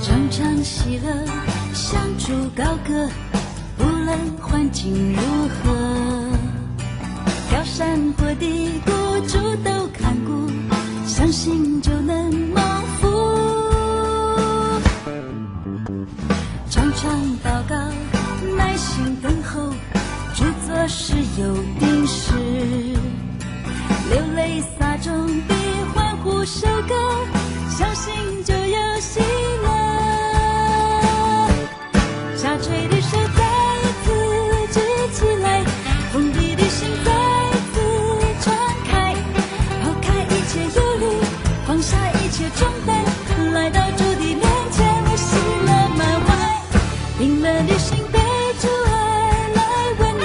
常常喜乐，相助高歌，不论环境如何，高山或低谷，主都看顾，相信就能蒙福。常常祷告，耐心等候，主做事有定时，流泪撒种比欢呼收割，相信就有喜乐。下垂的手再一次举起来，封闭的心再一次敞开，抛开一切忧虑，放下一切重担，来到主的面前，我喜乐满怀。冰冷的心被主爱来温暖，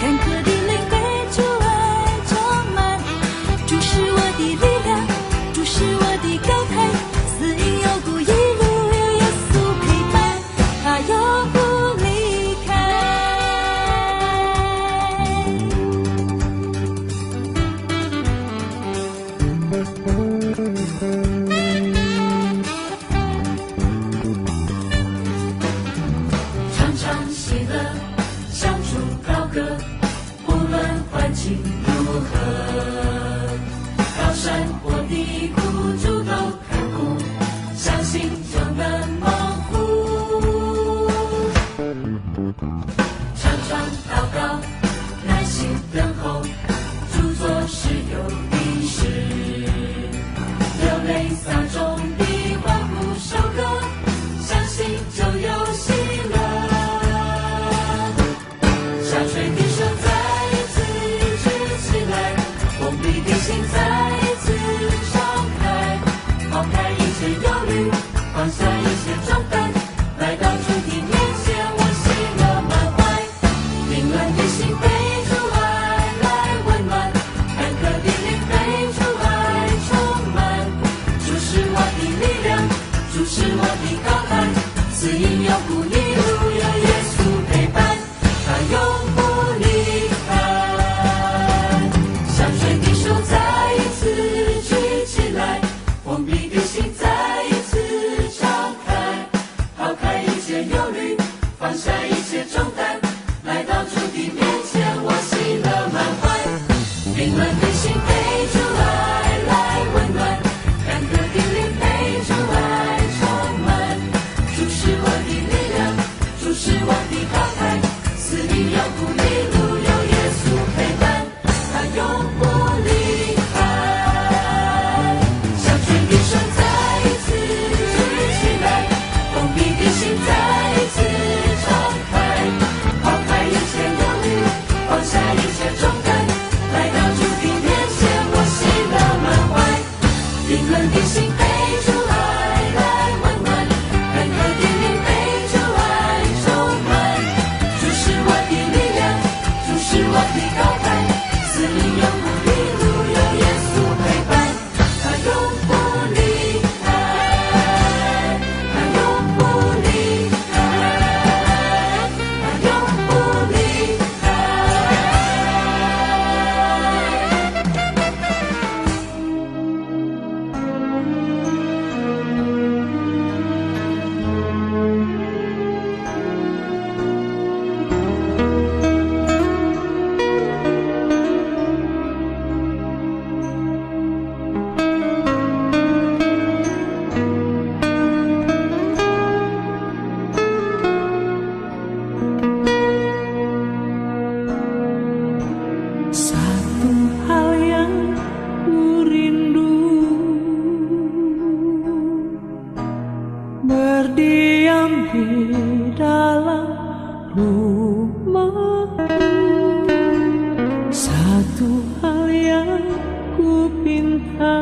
干渴的灵被主爱充满。主是我的力量，主是我的高台，死荫幽谷一路有耶稣陪伴，他永不离开。常常喜乐，相助高歌，不论环境如何，高山或低谷，主都看顾，相信就能蒙福。常常祷告，耐心等候，主做事有定时，流泪撒种比欢呼收割，相信就有喜乐。下垂的手再一次举起来，封闭的心再一次敞开，抛开一切忧虑，放下一切重担，来到主的面前，我喜乐满怀。凌乱的心被主爱来温暖，干渴的灵被主爱充满。主是我的力量，主是我的高台，死荫幽谷一路有耶稣陪伴，他永不离开。下垂的手再一次举起来，封闭的心再一次敞开，抛开一切忧虑，放下一切重担，来到主的面前，我喜乐满怀。凌乱的心被主爱来温暖，干渴的灵被主爱充满。主是我的力量，主是我的高台，死荫幽谷一路有耶稣陪伴，他永不离开。下垂的手再一次举起来，封闭的心再一次敞开，抛开一切忧虑，放下一切重担，来到主的面前，我喜乐满怀。冰冷的心被主爱来温暖，干渴的灵被主爱充满。主是我的力量，主是我的高台，死荫幽谷一路有耶稣陪伴，他永不离开，他永不离开，他永不离开。Satu hal yang ku rindu, berdiam di dalam rumahmu. Satu hal yang ku pinta,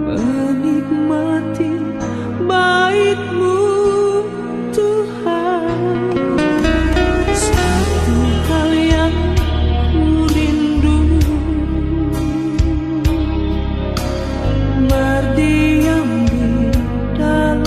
menikmati bait-Mu Tuhan. Satu hal yang ku rindu, berdiam di dalam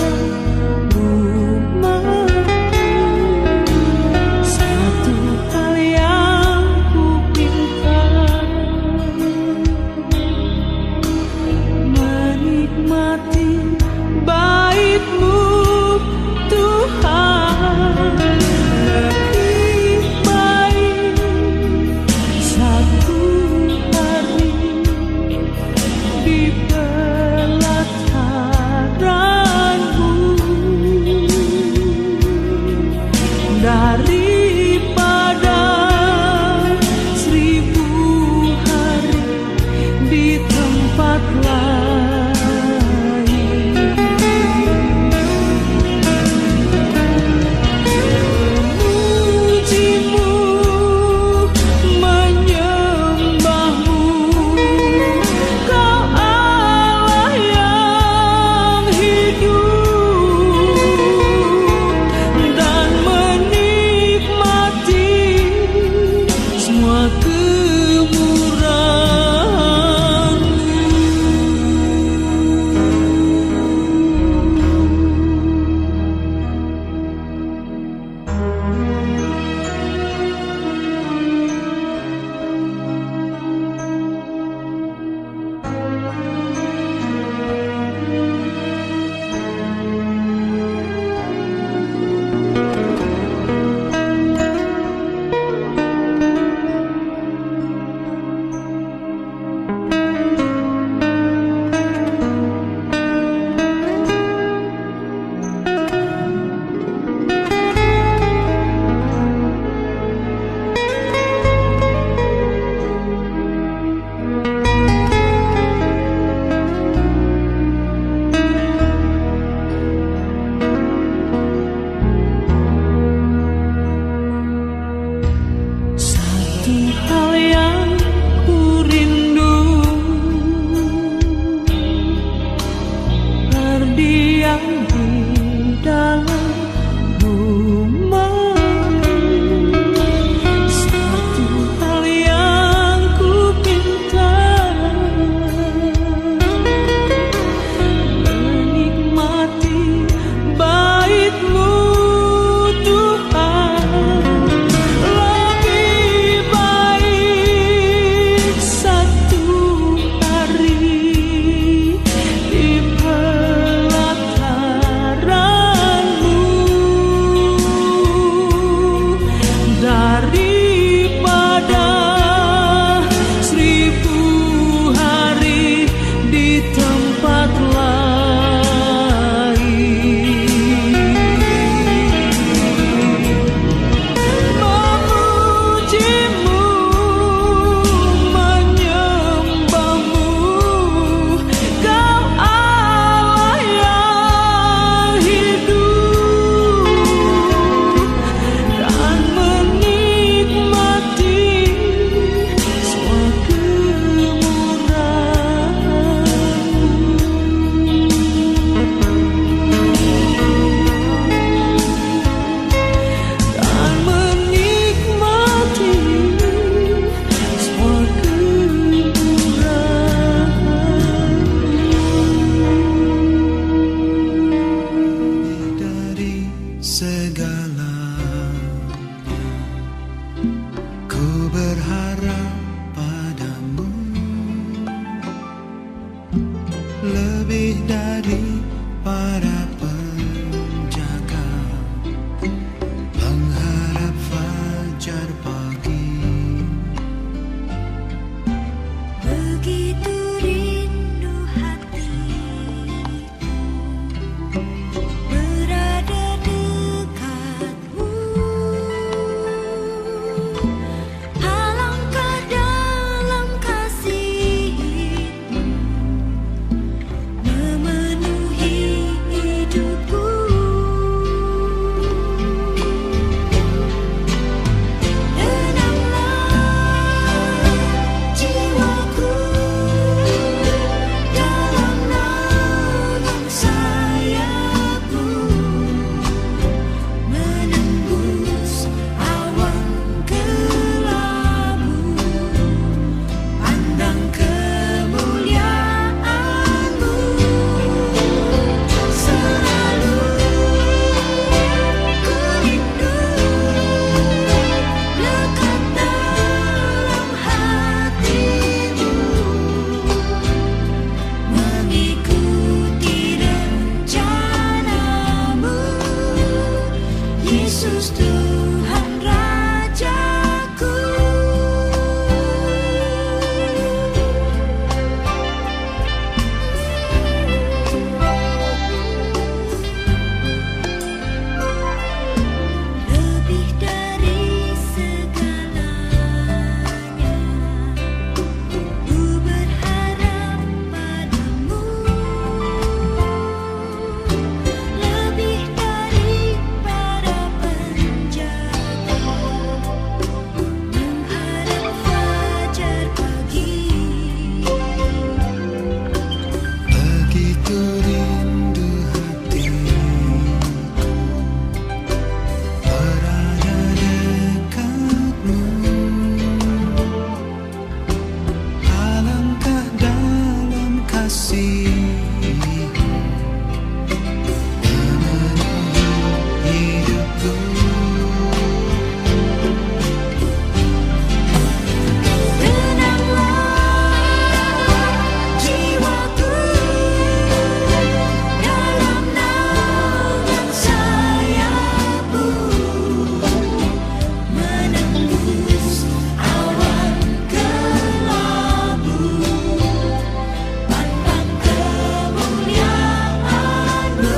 yang di dalammu menyimpan. Satu hal yang ku pinta, menikmati bait-Mu Tuhan. Lebih baik satu hari di pelataran-Mu daripada 1000 hari di tempat lain. Memuji-Mu, menyembah-Mu, Kau Allah yang hidup, dan menikmati semua Dari segala ku berharap padamu, lebih dari para penjaga pengharap fajar pagi. Begitu rindu hatiku berada dekat-Mu. Alangkah dalam kasih-Mu memenuhi hidupku. Tenanglah jiwaku dalam naungan sayap-Mu, menembus awan kelabu, pandang kemuliaan-Mu. Selalu ku rindu lekat dalam hati-Mu, mengikuti rencana-Mu, Yesus Tuhan Rajaku. Lebih dari segalanya, ku berharap padamu. Lebih dari para penjaga mengharap fajar pagi. Begitu rindu hatiku berada dekat-Mu. Alangkah dalam kasih-Mu memenuhi hidupku. Tenanglah jiwaku dalam naungan sayap-Mu, menembus awan kelabu, pandang kemuliaan-Mu.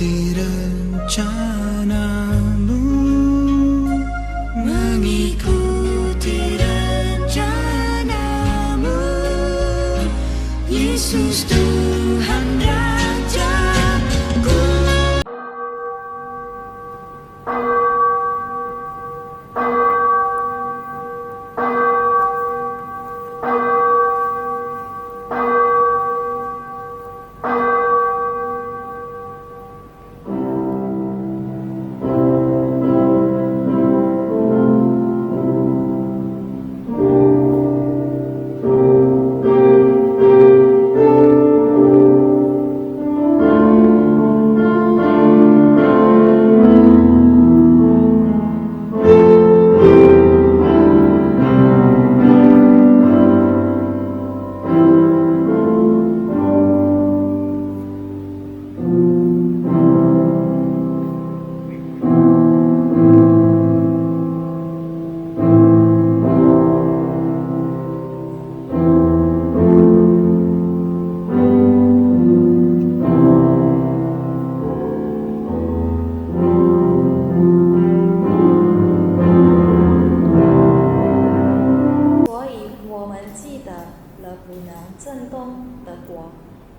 mengikuti rencanamu, mengikuti rencanamu, Yesus Tuhan Rajaku.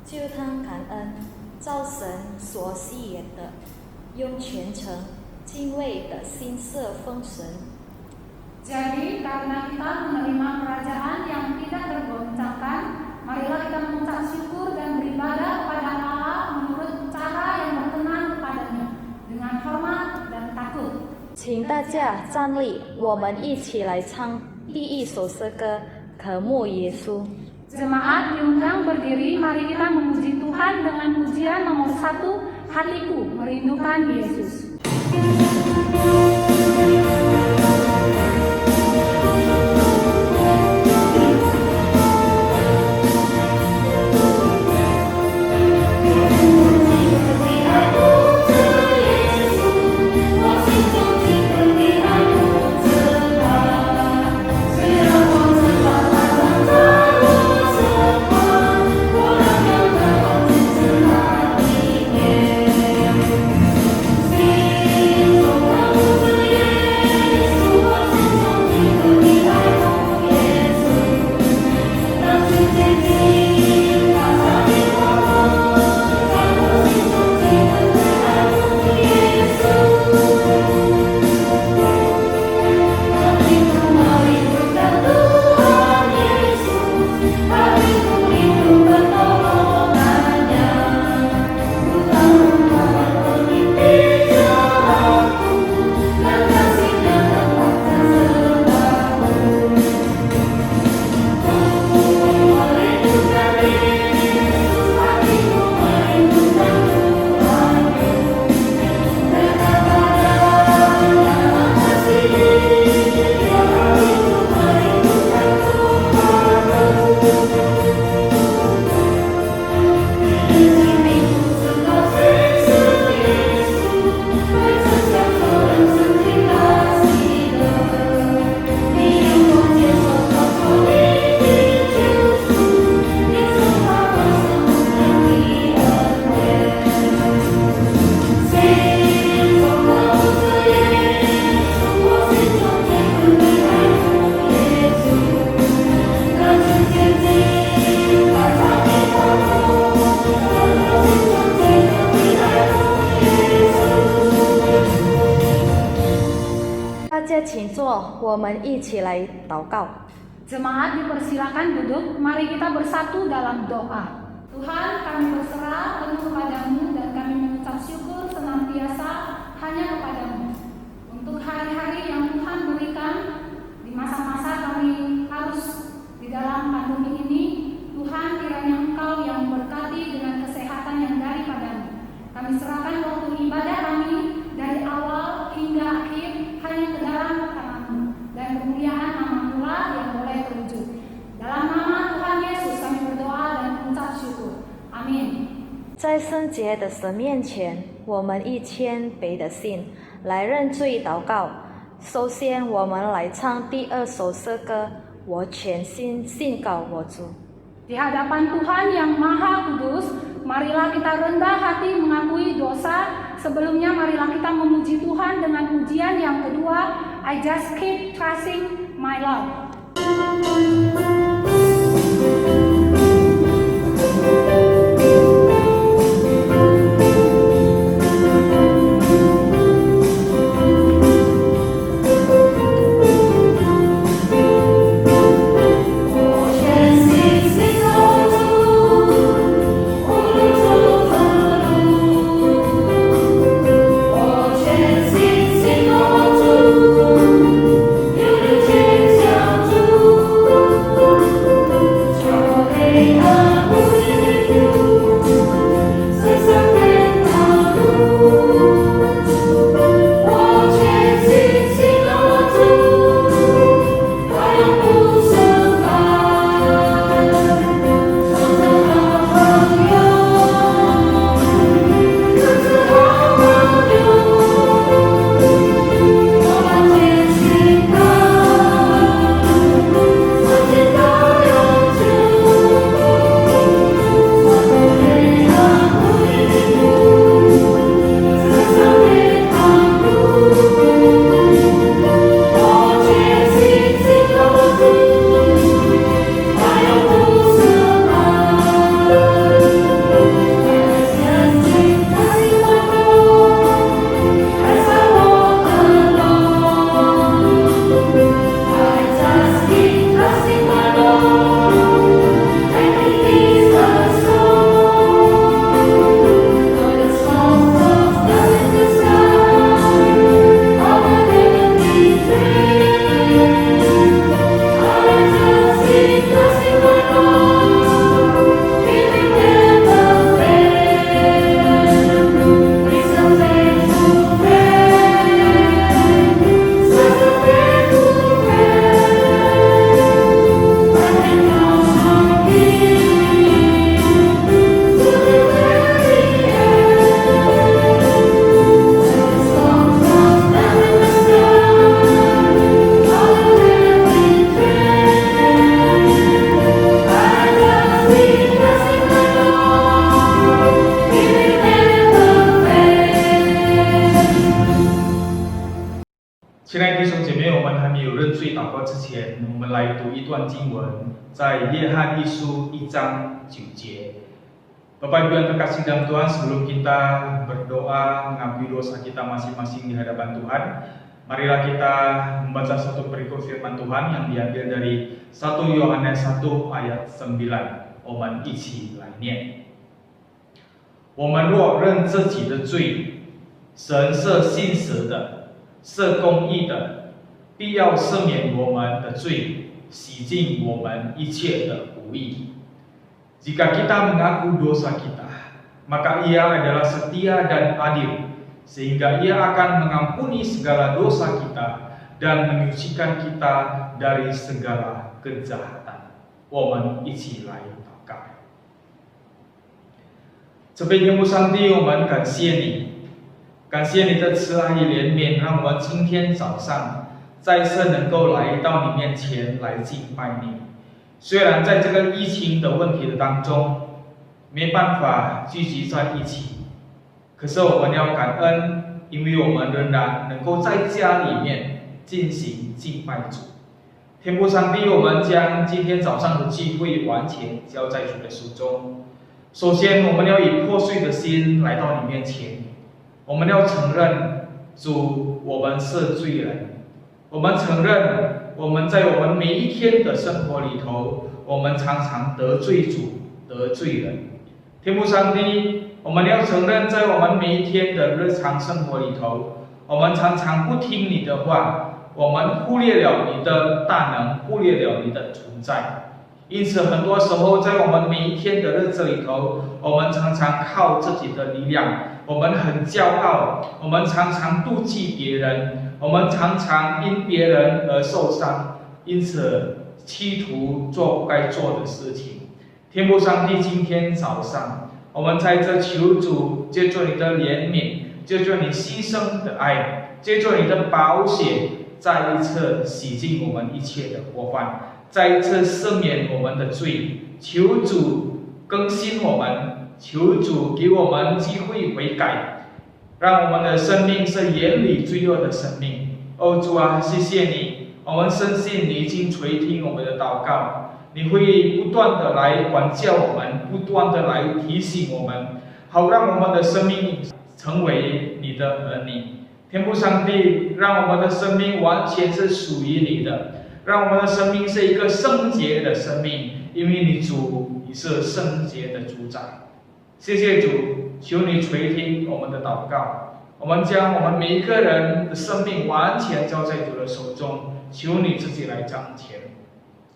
就他感恩，照神所喜悦的，用虔诚敬畏的心色奉神。 Jadi karena kita menerima kerajaan yang tidak tergoncangkan, marilah kita mengucap syukur dan beribadah kepada Allah menurut cara yang berkenan kepadanya, dengan hormat dan takut. 请大家站立，我们一起来唱第一首诗歌《渴慕耶稣》。 Jemaat diundang berdiri, mari kita memuji Tuhan dengan pujian nomor 1, Hatiku Merindukan Yesus. Jemaat dipersilakan duduk, mari kita bersatu dalam doa. Tuhan, kami berserah penuh kepadamu dan kami mengucap syukur senantiasa hanya kepadamu. Untuk hari-hari yang Tuhan berikan di masa-masa kami harus di dalam pandemi ini, Tuhan kiranya Engkau yang berkati dengan kesehatan yang daripadamu. Kami serahkan waktu ibadah kami dari awal hingga akhir hanya ke dalam tangan-Mu dan kemuliaan nama-Mu yang boleh terwujud. Dalam nama Tuhan Yesus kami berdoa dan mengucap syukur. Amin. 在圣洁的神面前，我们以谦卑的心来认罪祷告。首先，我们来唱第二首诗歌《我全心信靠我主》。 Di hadapan Tuhan yang Maha Kudus, marilah kita rendah hati mengakui dosa sebelumnya marilah kita memuji Tuhan dengan pujian yang kedua, I Just Keep Trusting My Lord.亲爱的弟兄姐妹，我们还没有认罪祷告之前，我们来读一段经文，在约翰一书1章9节。Bapak Ibu yang terkasih dalam Tuhan, sebelum kita berdoa mengakui dosa kita masing-masing di hadapan Tuhan, marilah kita membaca satu perikop firman Tuhan yang diambil dari 1 Yohanes 1 ayat 9。我们一起来念：我们若认自己的罪，神是信实的，是公义的，必要赦免我们的罪，洗净我们一切的不义。Jika kita mengaku dosa kita, maka Ia adalah setia dan adil, sehingga Ia akan mengampuni segala dosa kita dan menyucikan kita dari segala kejahatan. 我们一起来祷告。这边天父上帝，我们感谢你，感谢你的慈爱与怜悯，让我们今天早上再次能够来到你面前来敬拜你。虽然在这个疫情的问题的当中，没办法聚集在一起，可是我们要感恩，因为我们仍然能够在家里面进行敬拜主。天父上帝，我们将今天早上的聚会完全交在主的手中。首先，我们要以破碎的心来到你面前，我们要承认主，我们是罪人，我们承认我们在我们每一天的生活里头，我们常常得罪主，得罪人。天父上帝，我们要承认，在我们每一天的日常生活里头，我们常常不听你的话，我们忽略了你的大能，忽略了你的存在。因此，很多时候在我们每一天的日子里头，我们常常靠自己的力量，我们很骄傲，我们常常妒忌别人，我们常常因别人而受伤，因此企图做不该做的事情。天父上帝，今天早上，我们在这求主，借着你的怜悯，借着你牺牲的爱，借着你的宝血，再一次洗净我们一切的过犯。再一次赦免我们的罪，求主更新我们，求主给我们机会悔改，让我们的生命是远离罪恶的生命。哦，主啊，谢谢你，我们深信你已经垂听我们的祷告，你会不断的来管教我们，不断的来提醒我们，好让我们的生命成为你的儿女。天父上帝，让我们的生命完全是属于你的，让我们的生命是一个圣洁的生命，因为你主，你是圣洁的主宰。谢谢主，求你垂听我们的祷告，我们将我们每一个人的生命完全交在主的手中，求你自己来掌权。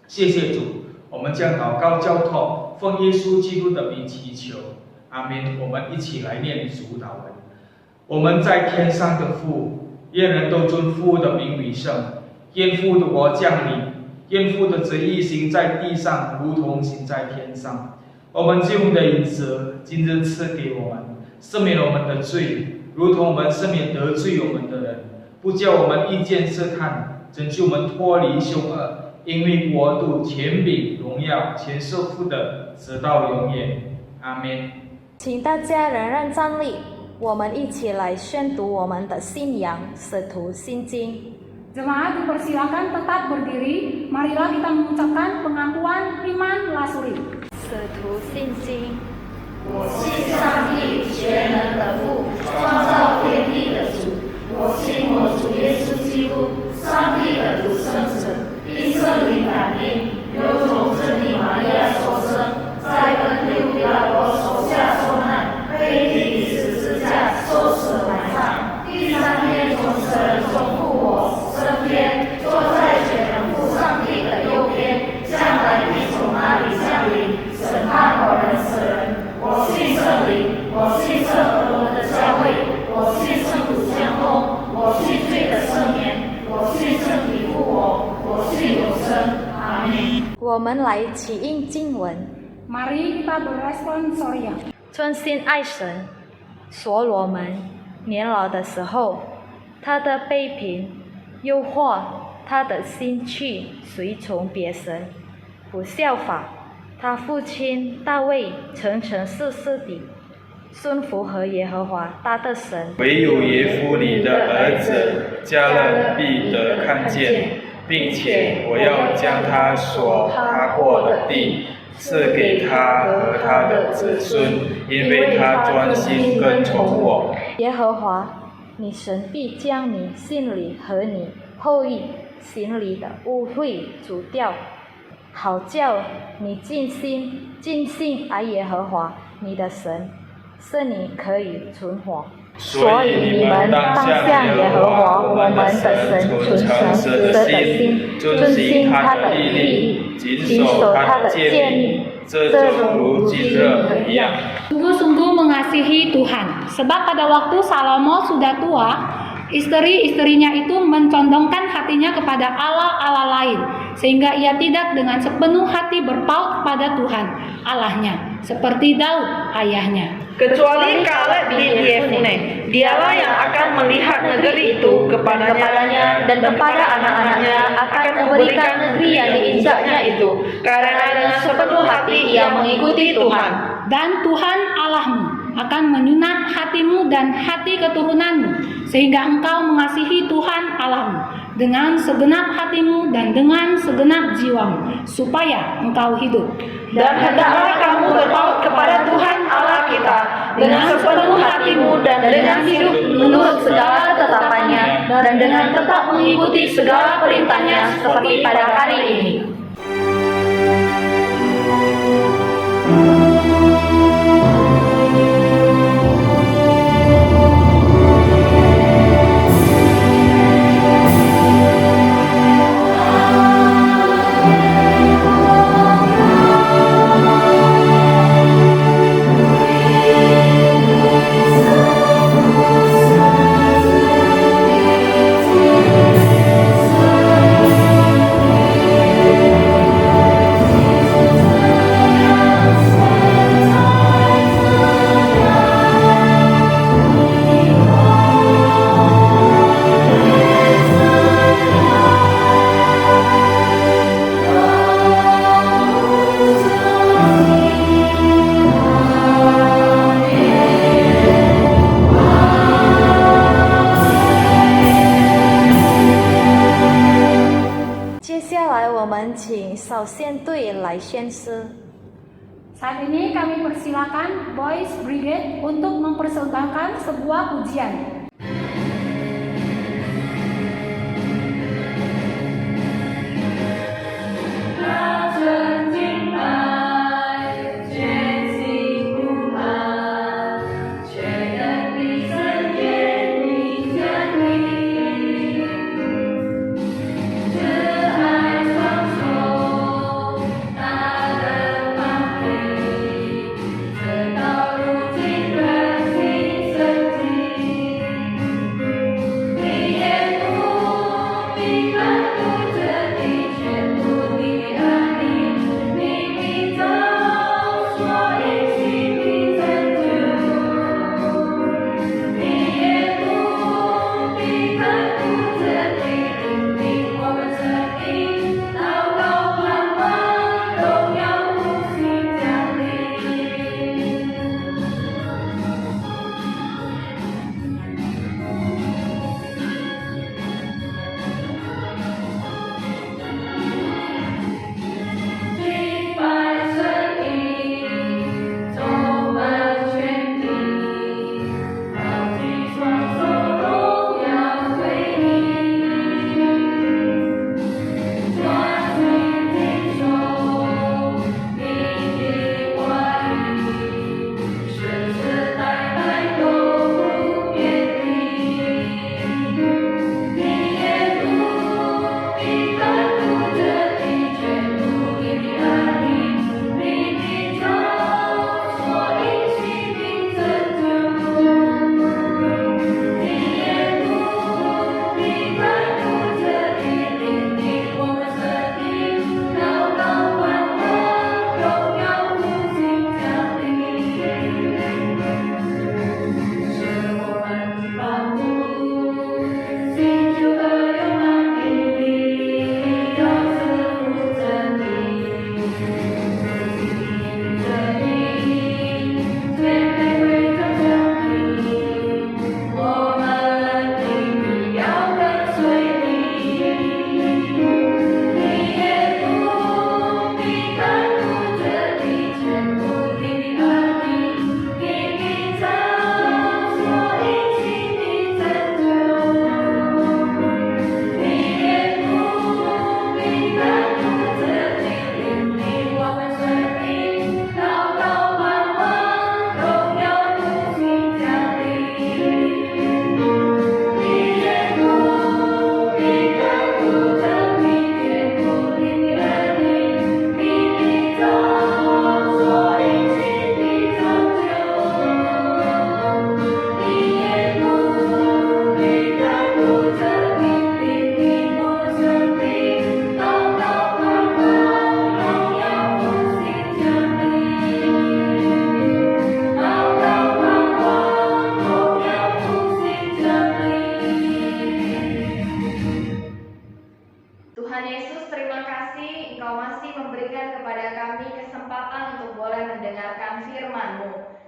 谢谢主，我们将祷告交托，奉耶稣基督的名祈求，阿们。我们一起来念主祷文。我们在天上的父，愿人都尊父的名为圣。愿父的国降临，愿父的旨意行在地上，如同行在天上。我们救命的银子，今日赐给我们，赦免我们的罪，如同我们赦免得罪我们的人，不叫我们遇见试探，拯救我们脱离凶恶。因为国度、权柄、荣耀，全是父的，直到永远。阿们。请大家仍然站立，我们一起来宣读我们的信仰《使徒信经》。Jemaat dipersilakan tetap berdiri. Marilah kita mengucapkan pengakuan iman lasuri. 使徒信经，我信上帝全能的父，创造天地的主。我信我主耶稣基督，上帝的独生子，因圣灵感应，由从真理玛利亚所生，在本丢比拉多手下受难，被钉于十字架，受死埋葬。第三天从死人中复活，升天，坐在全能父上帝的右边，将来必从那里降临，审判活人死人。我信圣灵，我信圣和伦的教会，我信圣徒相通，我信罪的赦免，我信身体复活，我信永生。阿门。我们来起应经文。 Mari kita berresponsoria. 专心爱神。所罗门年老的时候，他的卑鄙诱惑他的心去随从别神，不效法他父亲大卫诚诚实实地顺服和耶和华他的神。唯有耶夫你的儿子加勒必得看见，并且我要将他所踏过的地赐给他和他的子孙，因为他专心跟从我。耶和华，你神必将你心里和你后裔心里的污秽除掉，好叫你尽心尽性爱耶和华你的神，是你可以存活。所以你们当向耶和华我们的神存诚实的心，遵行他的律例，谨守他的诫命，这正如今日一样。 Sungguh-sungguh mengasihi Tuhan, sebab pada waktu Salomo sudah tua, istri-istrinya itu mencondongkan hatinya kepada Allah-Allah lain, sehingga ia tidak dengan sepenuh hati berpaut kepada Tuhan Allahnya, seperti Daud ayahnya. Kecuali Kaleb bin Yefune, dialah yang akan melihat negeri itu kepadanya dan kepada anak-anaknya akan memberikan negeri yang diinjaknya itu, karena dengan sepenuh hati ia mengikuti Tuhan. Dan Tuhan Allahmu akan menyunat hatimu dan hati keturunanmu, sehingga engkau mengasihi Tuhan Allahmu dengan segenap hatimu dan dengan segenap jiwamu, supaya engkau hidup. Dan hendaklah kamu berpaut kepada Tuhan Allah kita dengan sepenuh hatimu dan dengan hidup menurut segala ketetapannya dan dengan tetap mengikuti segala perintahnya seperti pada hari ini. 首先队来宣诗。 Saat ini kami persilakan Boys Brigade untuk mempersembahkan sebuah pujian.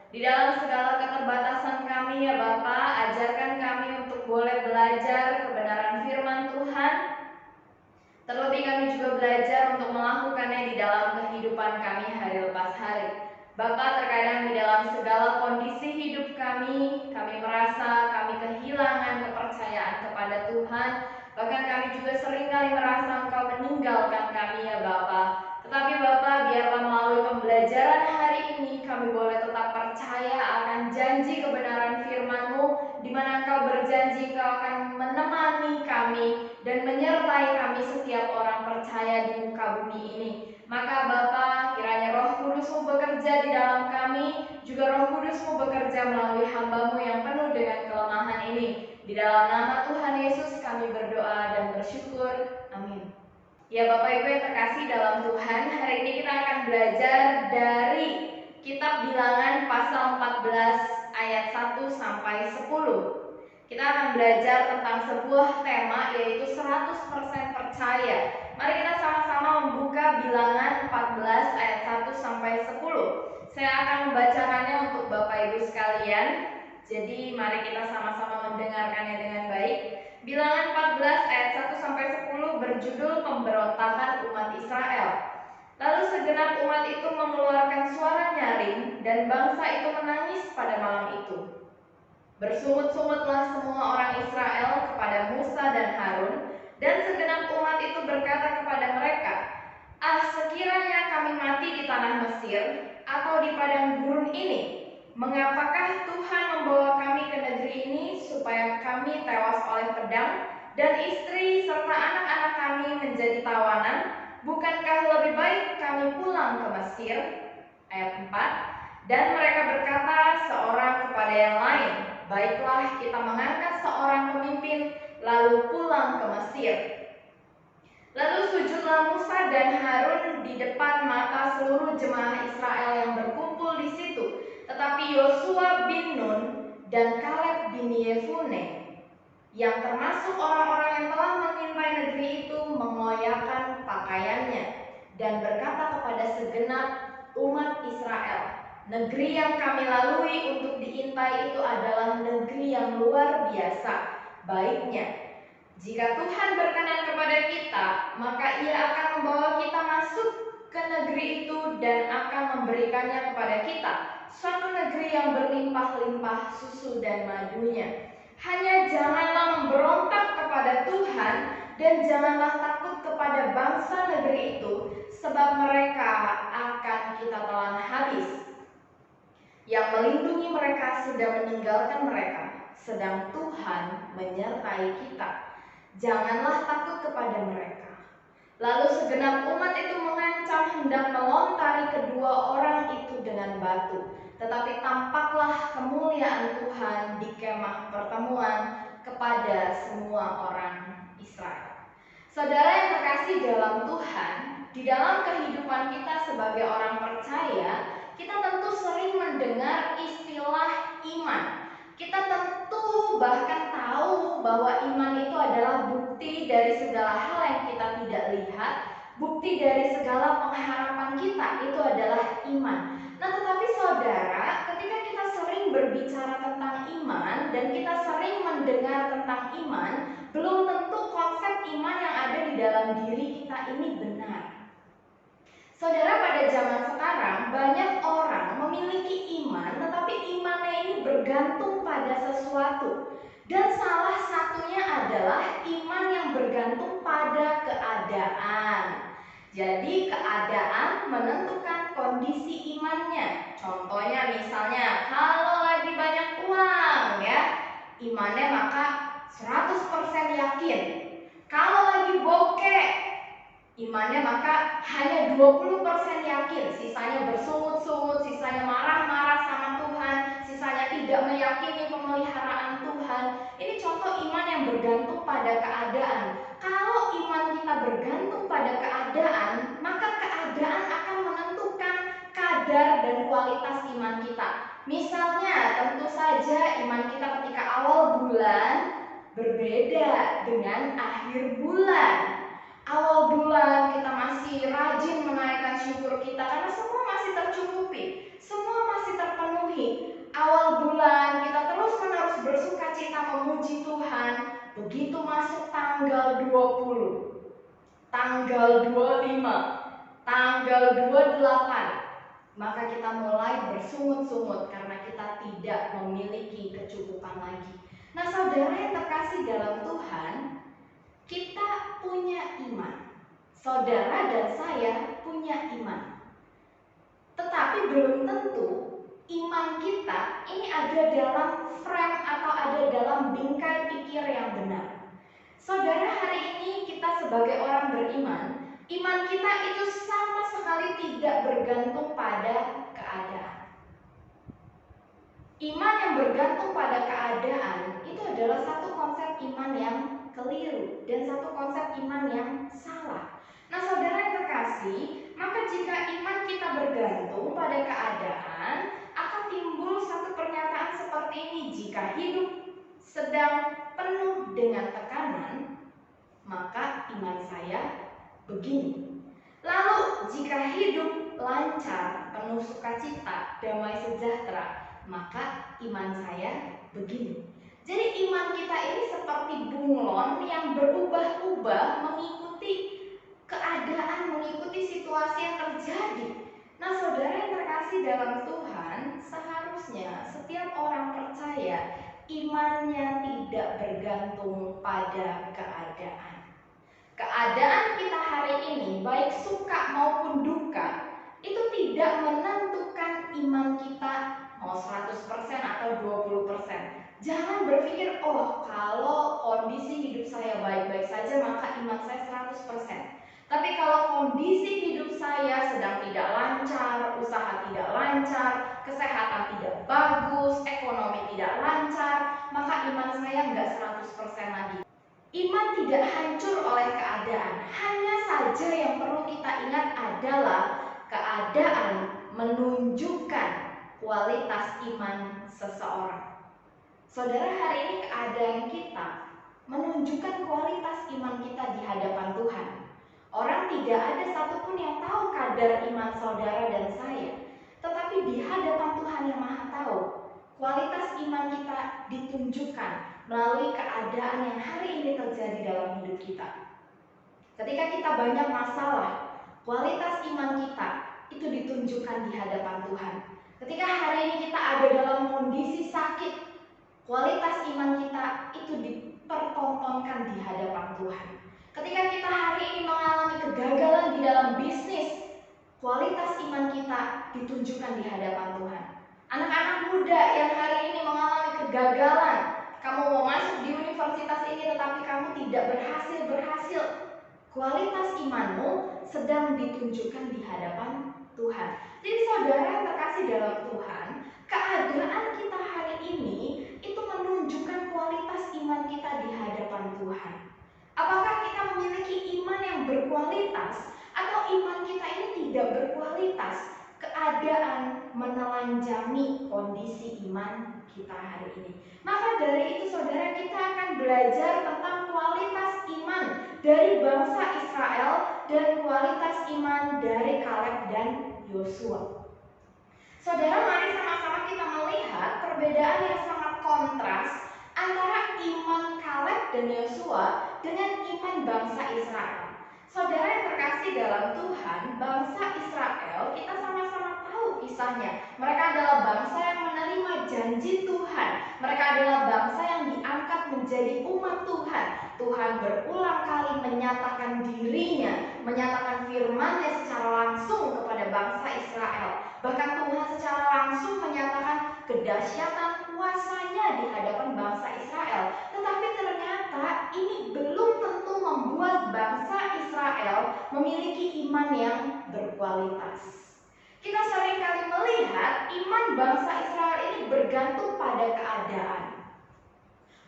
Di dalam segala keterbatasan kami ya Bapa, ajarkan kami untuk boleh belajar kebenaran firman Tuhan. Terlebih kami juga belajar untuk melakukannya di dalam kehidupan kami hari lepas hari. Bapa, terkadang di dalam segala kondisi hidup kami merasa kami kehilangan kepercayaan kepada Tuhan. Bahkan kami juga seringkali merasa Engkau meninggalkan kami ya Bapa. Tetapi Bapa, biarlah melalui pembelajaran hari ini kami boleh tetap percaya akan janji kebenaran firman-Mu, di mana Engkau berjanji Engkau akan menemani kami dan menyertai kami setiap orang percaya di muka bumi ini. Maka Bapa, kiranya Roh Kudus-Mu bekerja di dalam kami, juga Roh Kudus-Mu bekerja melalui hamba-Mu yang penuh dengan kelemahan ini. Di dalam nama Tuhan Yesus kami berdoa dan bersyukur. Amin. Ya Bapak Ibu yang terkasih dalam Tuhan, hari ini kita akan belajar dari Kitab Bilangan pasal 14 ayat 1 sampai 10. Kita akan belajar tentang sebuah tema, yaitu 100% percaya. Mari kita sama-sama membuka Bilangan 14 ayat 1 sampai 10. Saya akan membacakannya untuk Bapak Ibu sekalian. Jadi mari kita sama-sama mendengarkannya dengan baik. Bilangan 14 ayat 1 sampai 10 berjudul pemberontakan umat Israel. segenap umat itu mengeluarkan suara nyaring, dan bangsa itu menangis pada malam itu. Bersungut-sungutlah semua orang Israel kepada Musa dan Harun, dan segenap umat itu berkata kepada mereka, "Ah, sekiranya kami mati di tanah Mesir atau di padang gurun ini, mengapakah Tuhan membawa kami ke negeri ini supaya kami tewas oleh pedang dan istri serta anak-anak kami menjadi tawanan? Bukankah lebih baik kami pulang ke Mesir?" Ayat 4. Dan mereka berkata seorang kepada yang lain, "Baiklah, kita mengangkat seorang pemimpin lalu pulang ke Mesir." Lalu sujudlah Musa dan Harun di depan mata seluruh jemaah Israel yang berkumpul di situ. Tetapi Yosua bin Nun dan Kaleb bin Yefune, yang termasuk orang-orang yang telah mengintai negeri itu, mengoyakkan pakaiannya dan berkata kepada segenap umat Israel, "Negeri yang kami lalui untuk diintai itu adalah negeri yang luar biasa baiknya. Jika Tuhan berkenan kepada kita, maka Ia akan membawa kita masuk ke negeri itu dan akan memberikannya kepada kita, suatu negeri yang berlimpah-limpah susu dan madunya. Hanya janganlah memberontak kepada Tuhan dan janganlah takut kepada bangsa negeri itu, sebab mereka akan kita telan habis. Yang melindungi mereka sudah meninggalkan mereka, sedang Tuhan menyertai kita. Janganlah takut kepada mereka." Lalu segenap umat itu mengancam hendak melontari kedua orang itu dengan batu. Tetapi tampaklah kemuliaan Tuhan di kemah pertemuan kepada semua orang Israel. Saudara yang terkasih dalam Tuhan, di dalam kehidupan kita sebagai orang percaya, kita tentu sering mendengar istilah iman. Kita tentu bahkan tahu bahwa iman itu adalah bukti dari segala hal yang kita tidak lihat, bukti dari segala pengharapan kita itu adalah iman. Nah, tetapi saudara, ketika kita sering berbicara tentang iman dan kita sering mendengar tentang iman, belum tentu konsep iman yang ada di dalam diri kita ini benar. Saudara, pada zaman sekarang banyak orang memiliki iman, tetapi imannya ini bergantung pada sesuatu. Dan salah satunya adalah iman yang bergantung pada keadaan. Jadi keadaan menentukan kondisi imannya. Contohnya misalnya kalau lagi banyak uang ya, imannya maka 100% yakin. Kalau lagi bokeh, imannya maka hanya 20% yakin, sisanya bersungut-sungut, sisanya marah-marah sama Tuhan, sisanya tidak meyakini pemeliharaan Tuhan. Ini contoh iman yang bergantung pada keadaan. Kalau iman kita bergantung pada keadaan, maka keadaan akan menentukan kadar dan kualitas iman kita. Misalnya, tentu saja iman kita ketika awal bulan berbeda dengan akhir bulan. Awal bulan kita masih rajin menaikkan syukur kita karena semua masih tercukupi, semua masih terpenuhi. Awal bulan kita terus-menerus bersukacita memuji Tuhan. Begitu masuk tanggal 20, tanggal 25, tanggal 28, maka kita mulai bersungut-sungut karena kita tidak memiliki kecukupan lagi. Nah, saudara yang terkasih dalam Tuhan, kita punya iman. Saudara dan saya punya iman. Tetapi belum tentu iman kita ini ada dalam frame atau ada dalam bingkai pikir yang benar. Saudara, hari ini kita sebagai orang beriman, iman kita itu sama sekali tidak bergantung pada keadaan. Iman yang bergantung pada keadaan itu adalah satu konsep iman yang keliru dan satu konsep iman yang salah. Nah, saudara yang terkasih, maka jika iman kita bergantung pada keadaan, akan timbul satu pernyataan seperti ini: jika hidup sedang penuh dengan tekanan, maka iman saya begini. Lalu jika hidup lancar, penuh sukacita, damai sejahtera, maka iman saya begini. Jadi iman kita ini seperti bunglon yang berubah-ubah mengikuti keadaan, mengikuti situasi yang terjadi. Nah, saudara yang terkasih dalam Tuhan, seharusnya setiap orang percaya imannya tidak bergantung pada keadaan. Keadaan kita hari ini, baik suka maupun duka, itu tidak menentukan iman kita mau 100% atau 20%. Jangan berpikir, oh kalau kondisi hidup saya baik-baik saja maka iman saya 100%. Tapi kalau kondisi hidup saya sedang tidak lancar, usaha tidak lancar, kesehatan tidak bagus, ekonomi tidak lancar, maka iman saya nggak 100% lagi. Iman tidak hancur oleh keadaan. Hanya saja yang perlu kita ingat adalah keadaan menunjukkan kualitas iman seseorang. Saudara, hari ini keadaan kita menunjukkan kualitas iman kita di hadapan Tuhan. Orang tidak ada satupun yang tahu kadar iman saudara dan saya, tetapi di hadapan Tuhan yang Maha Tahu, kualitas iman kita ditunjukkan melalui keadaan yang hari ini terjadi dalam hidup kita. Ketika kita banyak masalah, kualitas iman kita itu ditunjukkan di hadapan Tuhan. Ketika hari ini kita ada dalam kondisi sakit, kualitas iman kita itu dipertontonkan di hadapan Tuhan. Ketika kita hari ini mengalami kegagalan di dalam bisnis, kualitas iman kita ditunjukkan di hadapan Tuhan. Anak-anak muda yang hari ini mengalami kegagalan, kamu mau masuk di universitas ini tetapi kamu tidak berhasil, kualitas imanmu sedang ditunjukkan di hadapan Tuhan. Jadi saudara yang terkasih dalam Tuhan, keadaan kita hari ini itu menunjukkan kualitas iman kita di hadapan Tuhan. Apakah kita memiliki iman yang berkualitas atau iman kita ini tidak berkualitas? Keadaan menelanjangi kondisi iman kita hari ini. Maka dari itu saudara, kita akan belajar tentang kualitas iman dari bangsa Israel dan kualitas iman dari Kaleb dan Yosua. Saudara, mari sama-sama kita melihat perbedaan yang sangat kontras antara iman Kaleb dan Yosua dengan iman bangsa Israel. Saudara yang terkasih dalam Tuhan, bangsa Israel, kita sama-sama tahu kisahnya. Mereka adalah bangsa yang menerima janji Tuhan. Mereka adalah bangsa yang diangkat menjadi umat Tuhan. Tuhan berulang kali menyatakan dirinya, menyatakan firman-Nya secara langsung kepada bangsa Israel. Bahkan Tuhan secara langsung menyatakan kedahsyatan kuasa-Nya di hadapan bangsa Israel. Tetapi ternyata ini belum tentu membuat bangsa Israel memiliki iman yang berkualitas. Kita seringkali melihat iman bangsa Israel ini bergantung pada keadaan.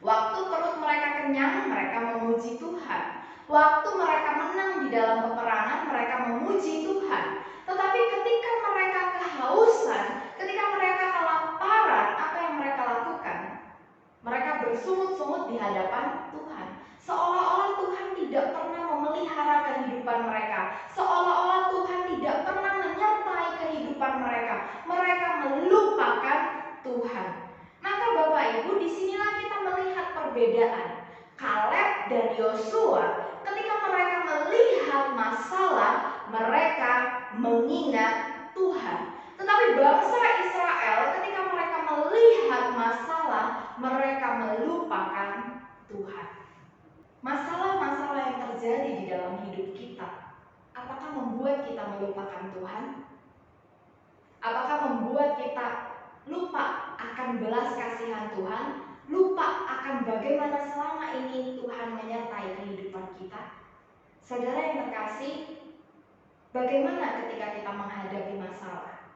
Waktu perut mereka kenyang, mereka memuji Tuhan. Waktu mereka menang di dalam peperangan, mereka memuji Tuhan. Tetapi ketika mereka kehausan, ketika mereka kelaparan, apa yang mereka lakukan? Mereka bersungut-sungut di hadapan Tuhan. Seolah-olah Tuhan tidak pernah memelihara kehidupan mereka. Seolah-olah Tuhan tidak pernah menyertai kehidupan mereka. Mereka melupakan Tuhan. Maka Bapak Ibu, disinilah kita melihat perbedaan. Kaleb dan Yosua, ketika mereka melihat masalah, mereka mengingat Tuhan. Tetapi bangsa Israel, ketika mereka melihat masalah, mereka melupakan Tuhan. Masalah-masalah yang terjadi di dalam hidup kita, apakah membuat kita melupakan Tuhan? Apakah membuat kita lupa akan belas kasihan Tuhan? Lupa akan bagaimana selama ini Tuhan menyertai kehidupan kita? Saudara yang terkasih, bagaimana ketika kita menghadapi masalah?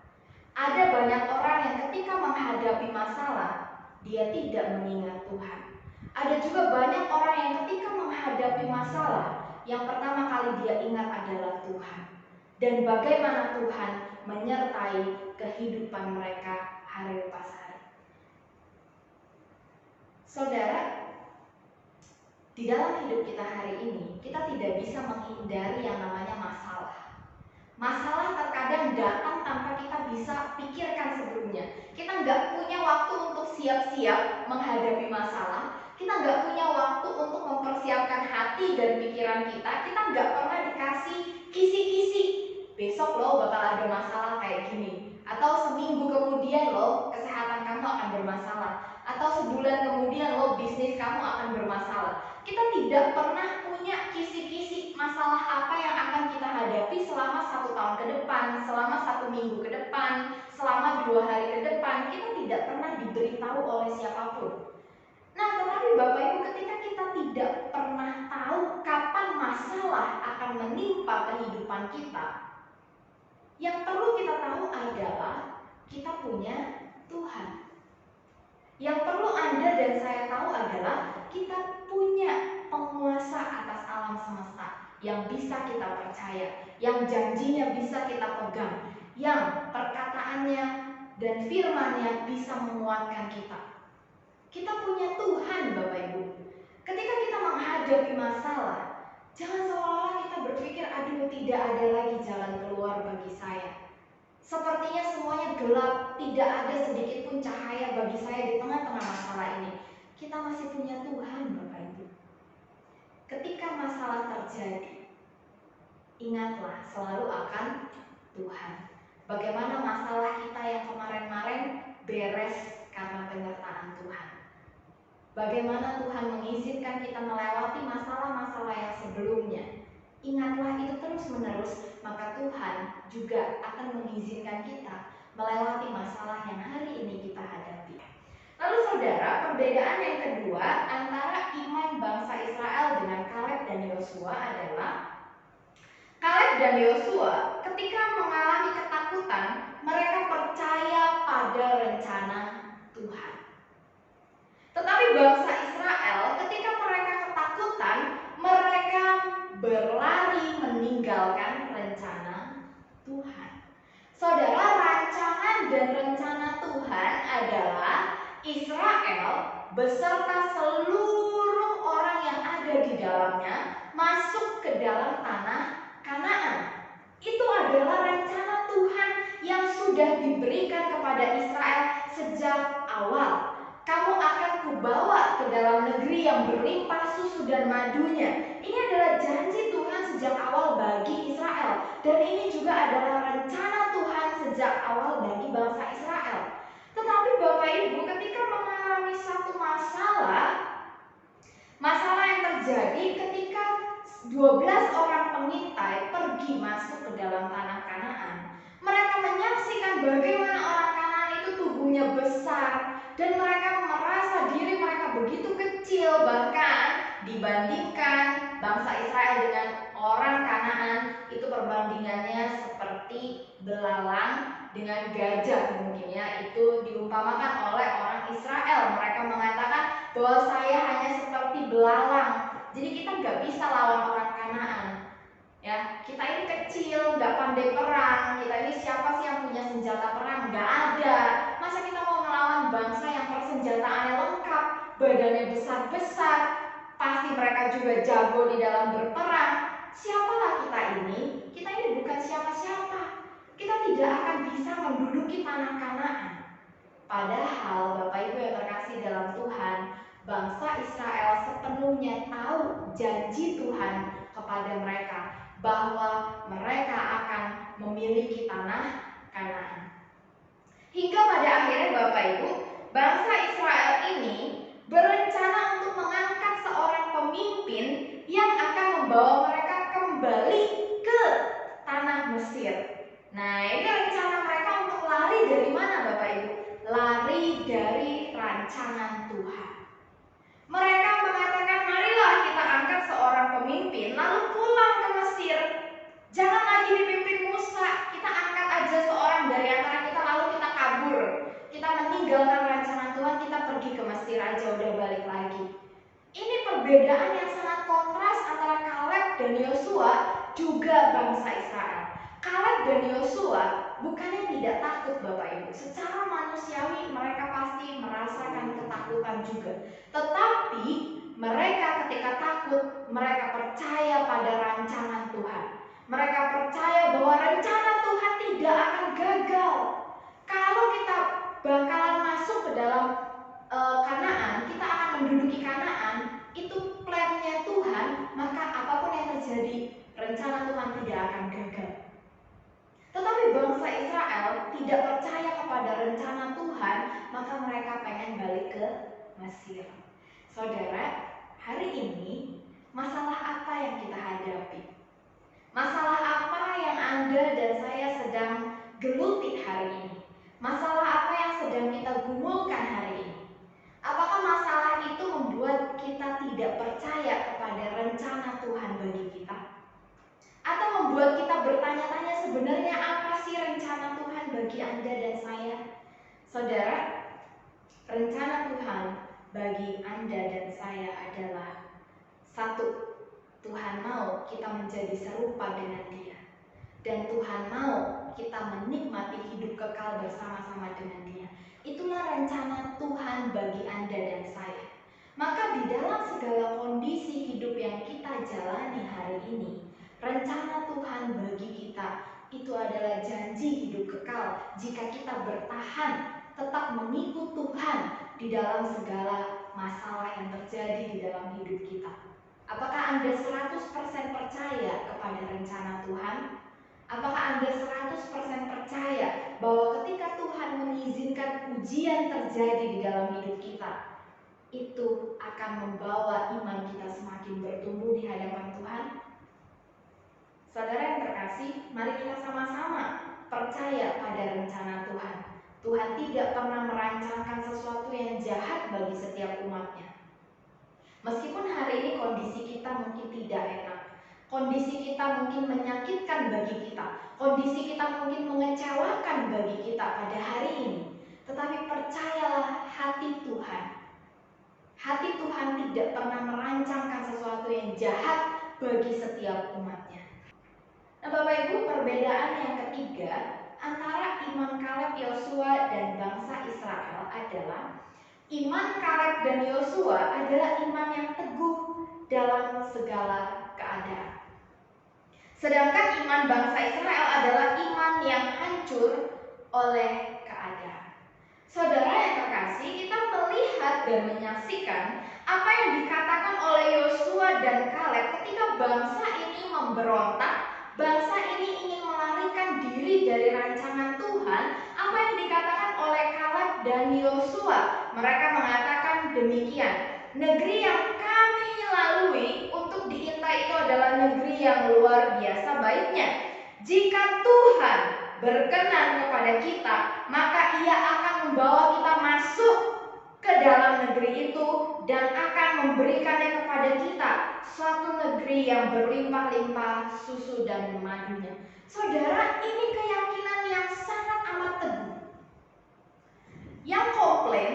Ada banyak orang yang ketika menghadapi masalah, dia tidak mengingat Tuhan. Ada juga banyak orang yang ketika menghadapi masalah, yang pertama kali dia ingat adalah Tuhan. Dan bagaimana Tuhan menyertai kehidupan mereka hari lepas hari. Saudara, di dalam hidup kita hari ini, kita tidak bisa menghindari yang namanya masalah. Masalah terkadang datang tanpa kita bisa pikirkan sebelumnya. Kita nggak punya waktu untuk siap-siap menghadapi masalah. Kita nggak punya waktu untuk mempersiapkan mempersiapkan hati dan pikiran kita nggak pernah dikasih kisi-kisi. Besok lo bakal ada masalah kayak gini, atau seminggu kemudian lo kesehatan kamu akan bermasalah, atau sebulan kemudian lo bisnis kamu akan bermasalah. Kita tidak pernah punya kisi-kisi masalah apa yang akan kita hadapi selama 1 tahun ke depan, selama 1 minggu ke depan, selama 2 hari ke depan. Kita tidak pernah diberitahu oleh siapapun. Nah, tetapi Bapak Ibu, ketika kita tidak pernah tahu kapan masalah akan menimpa kehidupan kita, yang perlu kita tahu adalah kita punya Tuhan. Yang perlu Anda dan saya tahu adalah kita punya penguasa atas alam semesta yang bisa kita percaya, yang janjinya bisa kita pegang, yang perkataannya dan firman-Nya bisa menguatkan kita. Kita punya Tuhan, Bapak Ibu. Ketika kita menghadapi masalah, jangan seolah-olah kita berpikir, aduh, tidak ada lagi jalan keluar bagi saya. Sepertinya semuanya gelap, tidak ada sedikit pun cahaya bagi saya di tengah-tengah masalah ini. Kita masih punya Tuhan, Bapak Ibu. Ketika masalah terjadi, ingatlah selalu akan Tuhan. Bagaimana masalah kita yang kemarin-kemarin beres karena penyertaan Tuhan. Bagaimana Tuhan mengizinkan kita melewati masalah-masalah yang sebelumnya. Ingatlah itu terus-menerus, maka Tuhan juga akan mengizinkan kita melewati masalah yang hari ini kita hadapi. Lalu saudara, perbedaan yang kedua antara iman bangsa Israel dengan Kaleb dan Yosua adalah Kaleb dan Yosua ketika mengalami ketakutan, mereka percaya pada rencana Tuhan. Tetapi bangsa Israel ketika mereka ketakutan, mereka berlari meninggalkan rencana Tuhan. Saudara, rancangan dan rencana Tuhan adalah Israel beserta seluruh orang yang ada di dalamnya masuk ke dalam tanah Kanaan. Itu adalah rencana Tuhan yang sudah diberikan kepada Israel sejak awal. Kamu akan kubawa ke dalam negeri yang berlimpah susu dan madunya. Ini adalah janji Tuhan sejak awal bagi Israel. Dan ini juga adalah rencana Tuhan sejak awal bagi bangsa Israel. Tetapi Bapak Ibu, ketika mengalami satu masalah yang terjadi ketika 12 orang pengintai pergi masuk ke dalam tanah Kanaan. Mereka menyaksikan bagaimana orang Kanaan itu tubuhnya besar dan mereka merasa diri mereka begitu kecil, bahkan dibandingkan bangsa Israel dengan orang Kanaan itu perbandingannya seperti belalang dengan gajah. Mungkin ya, itu diumpamakan oleh orang Israel. Mereka mengatakan bahwa saya hanya seperti belalang, jadi kita nggak bisa lawan orang Kanaan. Ya, kita ini kecil, nggak pandai perang. Kita ini siapa sih yang punya senjata perang? Nggak ada. Masa kita mau melawan bangsa yang persenjataannya lengkap, badannya besar-besar, pasti mereka juga jago di dalam berperang. Siapalah kita ini? Kita ini bukan siapa-siapa. Kita tidak akan bisa menduduki tanah Kanaan. Padahal Bapak Ibu yang terkasih dalam Tuhan, bangsa Israel sepenuhnya tahu janji Tuhan kepada mereka bahwa mereka akan memiliki tanah Kanaan. Hingga pada akhirnya Bapak Ibu, bangsa Israel ini berencana untuk mengangkat seorang pemimpin yang akan membawa mereka kembali ke tanah Mesir. Nah, ini rencana mereka untuk lari dari mana Bapak Ibu? Lari dari rancangan Tuhan. Mereka mengatakan, marilah kita angkat seorang pemimpin lalu pulang ke Mesir. Jangan lagi dipimpin Musa, kita angkat aja seorang dari antara kita lalu kita kabur. Kita meninggalkan rancangan Tuhan, kita pergi ke Mesir aja, udah balik lagi. Ini perbedaan yang sangat kontras antara Kaleb dan Yosua juga bangsa Israel. Kaleb dan Yosua bukannya tidak takut Bapak Ibu. Secara manusiawi mereka pasti merasakan ketakutan juga. Tetapi mereka ketika takut, mereka percaya pada rancangan Tuhan. Mereka percaya bahwa rencana Tuhan tidak akan gagal. Kalau kita bakalan masuk ke dalam Kanaan, kita akan menduduki Kanaan, itu plannya Tuhan. kepada rencana Tuhan, maka mereka pengen balik ke Mesir. Saudara, hari ini masalah apa yang kita hadapi? Masalah apa yang Anda dan saya sedang geluti hari ini? Masalah apa yang sedang kita gumulkan hari ini? Apakah masalah itu membuat kita tidak percaya kepada rencana Tuhan bagi kita? Atau membuat kita bertanya-tanya sebenarnya apa sih rencana Tuhan bagi Anda dan saya? Saudara, rencana Tuhan bagi Anda dan saya adalah satu, Tuhan mau kita menjadi serupa dengan Dia. Dan Tuhan mau kita menikmati hidup kekal bersama-sama dengan Dia. Itulah rencana Tuhan bagi Anda dan saya. Maka di dalam segala kondisi hidup yang kita jalani hari ini, rencana Tuhan bagi kita itu adalah janji hidup kekal jika kita bertahan tetap mengikut Tuhan di dalam segala masalah yang terjadi di dalam hidup kita. Apakah Anda 100% percaya kepada rencana Tuhan? Apakah Anda 100% percaya bahwa ketika Tuhan mengizinkan ujian terjadi di dalam hidup kita, itu akan membawa iman kita semakin bertumbuh di hadapan Tuhan? Saudara yang terkasih, mari kita sama-sama percaya pada rencana Tuhan. Tuhan tidak pernah merancangkan sesuatu yang jahat bagi setiap umatnya. Meskipun hari ini kondisi kita mungkin tidak enak, kondisi kita mungkin menyakitkan bagi kita, kondisi kita mungkin mengecewakan bagi kita pada hari ini, tetapi percayalah hati Tuhan. Hati Tuhan tidak pernah merancangkan sesuatu yang jahat bagi setiap umatnya. Nah, Bapak Ibu, perbedaan yang ketiga antara iman Kaleb, Yosua dan bangsa Israel adalah iman Kaleb dan Yosua adalah iman yang teguh dalam segala keadaan. Sedangkan iman bangsa Israel adalah iman yang hancur oleh keadaan. Saudara yang terkasih, kita melihat dan menyaksikan apa yang dikatakan oleh Yosua dan Kaleb ketika bangsa ini memberontak, bangsa ini ingin melarikan diri dari rancangan Tuhan. Apa yang dikatakan oleh Kaleb dan Yosua? Mereka mengatakan demikian, negeri yang kami lalui untuk diintai itu adalah negeri yang luar biasa baiknya. Jika Tuhan berkenan kepada kita, maka Ia akan membawa kita masuk ke dalam negeri itu dan akan memberikannya kepada kita, suatu negeri yang berlimpah-limpah susu dan madunya. Saudara, ini keyakinan yang sangat amat teguh. Yang komplain,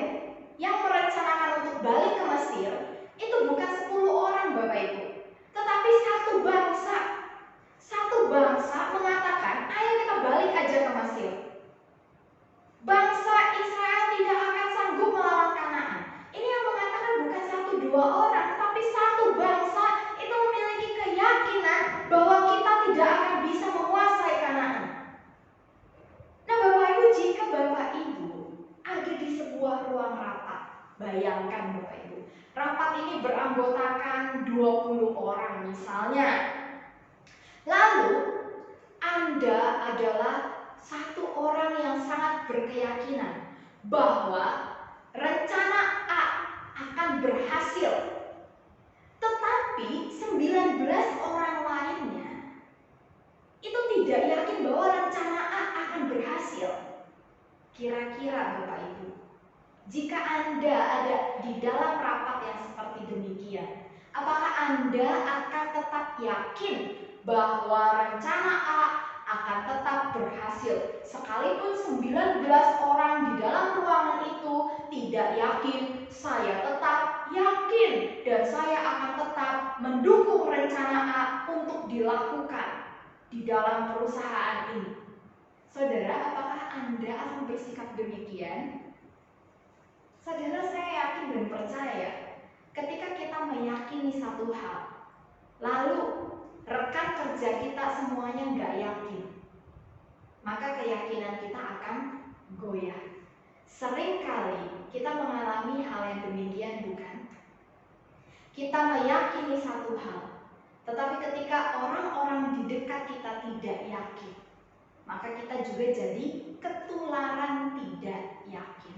yang merencanakan untuk balik ke Mesir, itu bukan 10 orang Bapak Ibu, tetapi satu bangsa. Satu bangsa mengatakan, ayo kita balik aja ke Mesir. Bangsa Israel tidak akan sanggup melawan Kanaan. Ini yang mengatakan bukan 1-2 orang, tetapi satu bangsa itu memiliki keyakinan bahwa kita tidak akan bisa menguasai Kanaan. Nah Bapak Ibu, jika Bapak Ibu ada di sebuah ruang rapat, bayangkan Bapak Ibu, rapat ini beranggotakan 20 orang misalnya. Lalu Anda adalah satu orang yang sangat berkeyakinan bahwa rencana A akan berhasil, tetapi 19 orang lainnya itu tidak yakin bahwa rencana A akan berhasil. Kira-kira Bapak Ibu, jika Anda ada di dalam rapat yang seperti demikian, apakah Anda akan tetap yakin bahwa rencana A akan tetap berhasil sekalipun 19 orang di dalam ruangan itu tidak yakin? Saya tetap yakin dan saya akan tetap mendukung rencana A untuk dilakukan di dalam perusahaan ini. Saudara, apakah Anda akan bersikap demikian? Saudara, saya yakin dan percaya ketika kita meyakini satu hal, lalu rekan kerja kita semuanya nggak yakin, maka keyakinan kita akan goyah. Seringkali kita mengalami hal yang demikian, bukan? Kita meyakini satu hal, tetapi ketika orang-orang di dekat kita tidak yakin, maka kita juga jadi ketularan tidak yakin.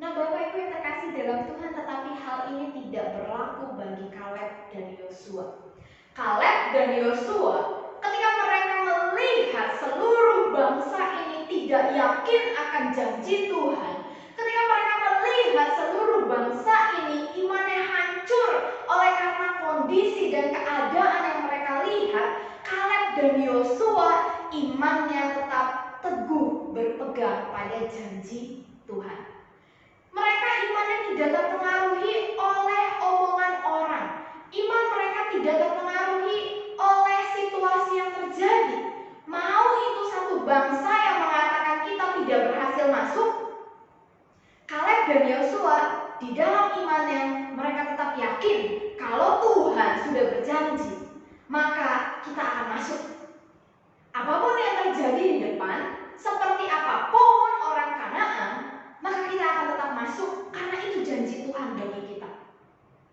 Nah, Bapak Ibu yang terkasih dalam Tuhan, tetapi hal ini tidak berlaku bagi Kaleb dan Yosua. Kaleb dan Yosua ketika mereka melihat seluruh bangsa ini tidak yakin akan janji Tuhan, ketika mereka melihat seluruh bangsa ini imannya hancur oleh karena kondisi dan keadaan yang mereka lihat, Kaleb dan Yosua imannya tetap teguh berpegang pada janji Tuhan. Mereka imannya tidak terpengaruhi oleh omongan orang. Iman mereka tidak terpengaruhi oleh situasi yang terjadi. Mau itu satu bangsa yang mengatakan kita tidak berhasil masuk, Kaleb dan Yosua di dalam imannya mereka tetap yakin kalau Tuhan sudah berjanji, maka kita akan masuk. Apapun yang terjadi di depan, seperti apapun orang Kanaan, maka kita akan tetap masuk karena itu janji Tuhan bagi kita.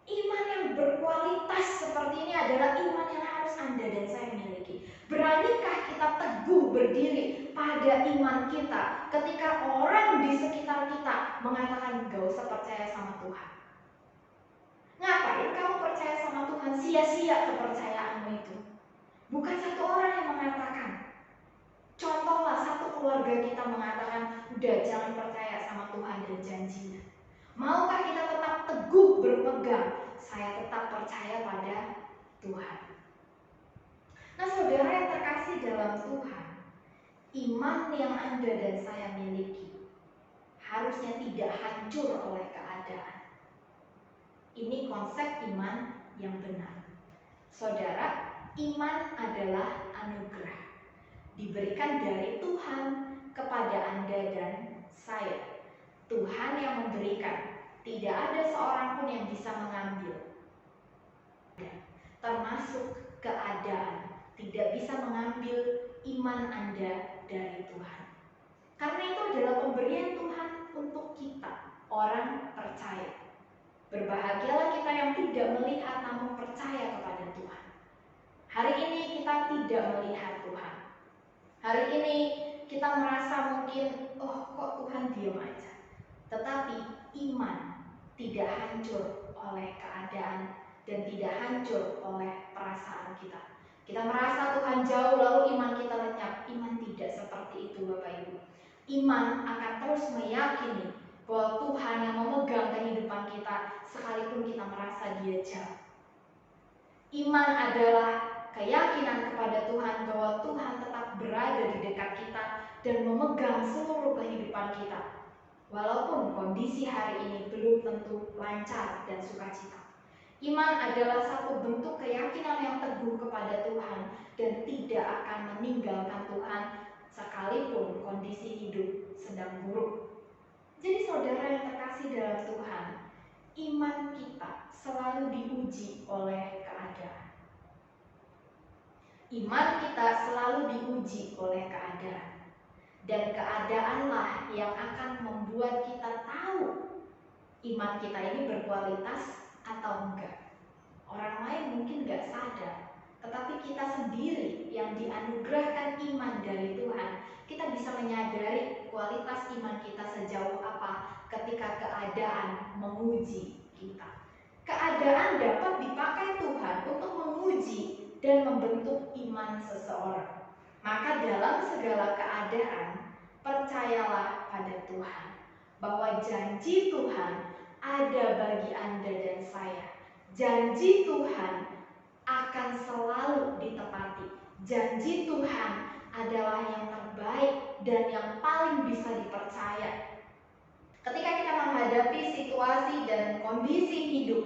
Iman yang berkualitas seperti ini adalah iman yang harus Anda dan saya miliki. Beranikah kita teguh berdiri pada iman kita ketika orang di sekitar kita mengatakan gak usah percaya sama Tuhan? Ngapain kamu percaya sama Tuhan? Sia-sia kepercayaanmu itu. Bukan satu orang yang mengatakan. Contohlah satu keluarga kita mengatakan, udah jangan percaya sama Tuhan dan janjinya. Maukah kita tetap teguh berpegang, saya tetap percaya pada Tuhan. Nah, saudara yang terkasih dalam Tuhan, iman yang Anda dan saya miliki harusnya tidak hancur oleh keadaan. Ini konsep iman yang benar. Saudara, iman adalah anugerah. Diberikan dari Tuhan kepada Anda dan saya. Tuhan yang memberikan, tidak ada seorang pun yang bisa mengambil. Termasuk keadaan, tidak bisa mengambil iman Anda dari Tuhan. Karena itu adalah pemberian Tuhan untuk kita, orang percaya. Berbahagialah kita yang tidak melihat namun percaya kepada Tuhan. Hari ini kita tidak melihat Tuhan. Hari ini kita merasa mungkin, oh kok Tuhan diam aja. Tetapi iman tidak hancur oleh keadaan dan tidak hancur oleh perasaan kita. Kita merasa Tuhan jauh lalu iman kita lenyap. Iman tidak seperti itu, Bapak Ibu. Iman akan terus meyakini bahwa Tuhan yang memegang kehidupan kita sekalipun kita merasa Dia jauh. Iman adalah keyakinan kepada Tuhan bahwa Tuhan tetap berada di dekat kita dan memegang seluruh kehidupan kita. Walaupun kondisi hari ini belum tentu lancar dan sukacita. Iman adalah satu bentuk keyakinan yang teguh kepada Tuhan dan tidak akan meninggalkan Tuhan sekalipun kondisi hidup sedang buruk. Jadi saudara yang terkasih dalam Tuhan, iman kita selalu diuji oleh keadaan. Iman kita selalu diuji oleh keadaan. Dan keadaanlah yang akan membuat kita tahu iman kita ini berkualitas atau enggak. Orang lain mungkin enggak sadar, tetapi kita sendiri yang dianugerahkan iman dari Tuhan, kita bisa menyadari kualitas iman kita sejauh apa ketika keadaan menguji kita. Keadaan dapat dipakai Tuhan untuk menguji dan membentuk iman seseorang. Maka dalam segala keadaan, percayalah pada Tuhan bahwa janji Tuhan ada bagi Anda dan saya. Janji Tuhan akan selalu ditepati. Janji Tuhan adalah yang terbaik dan yang paling bisa dipercaya. Ketika kita menghadapi situasi dan kondisi hidup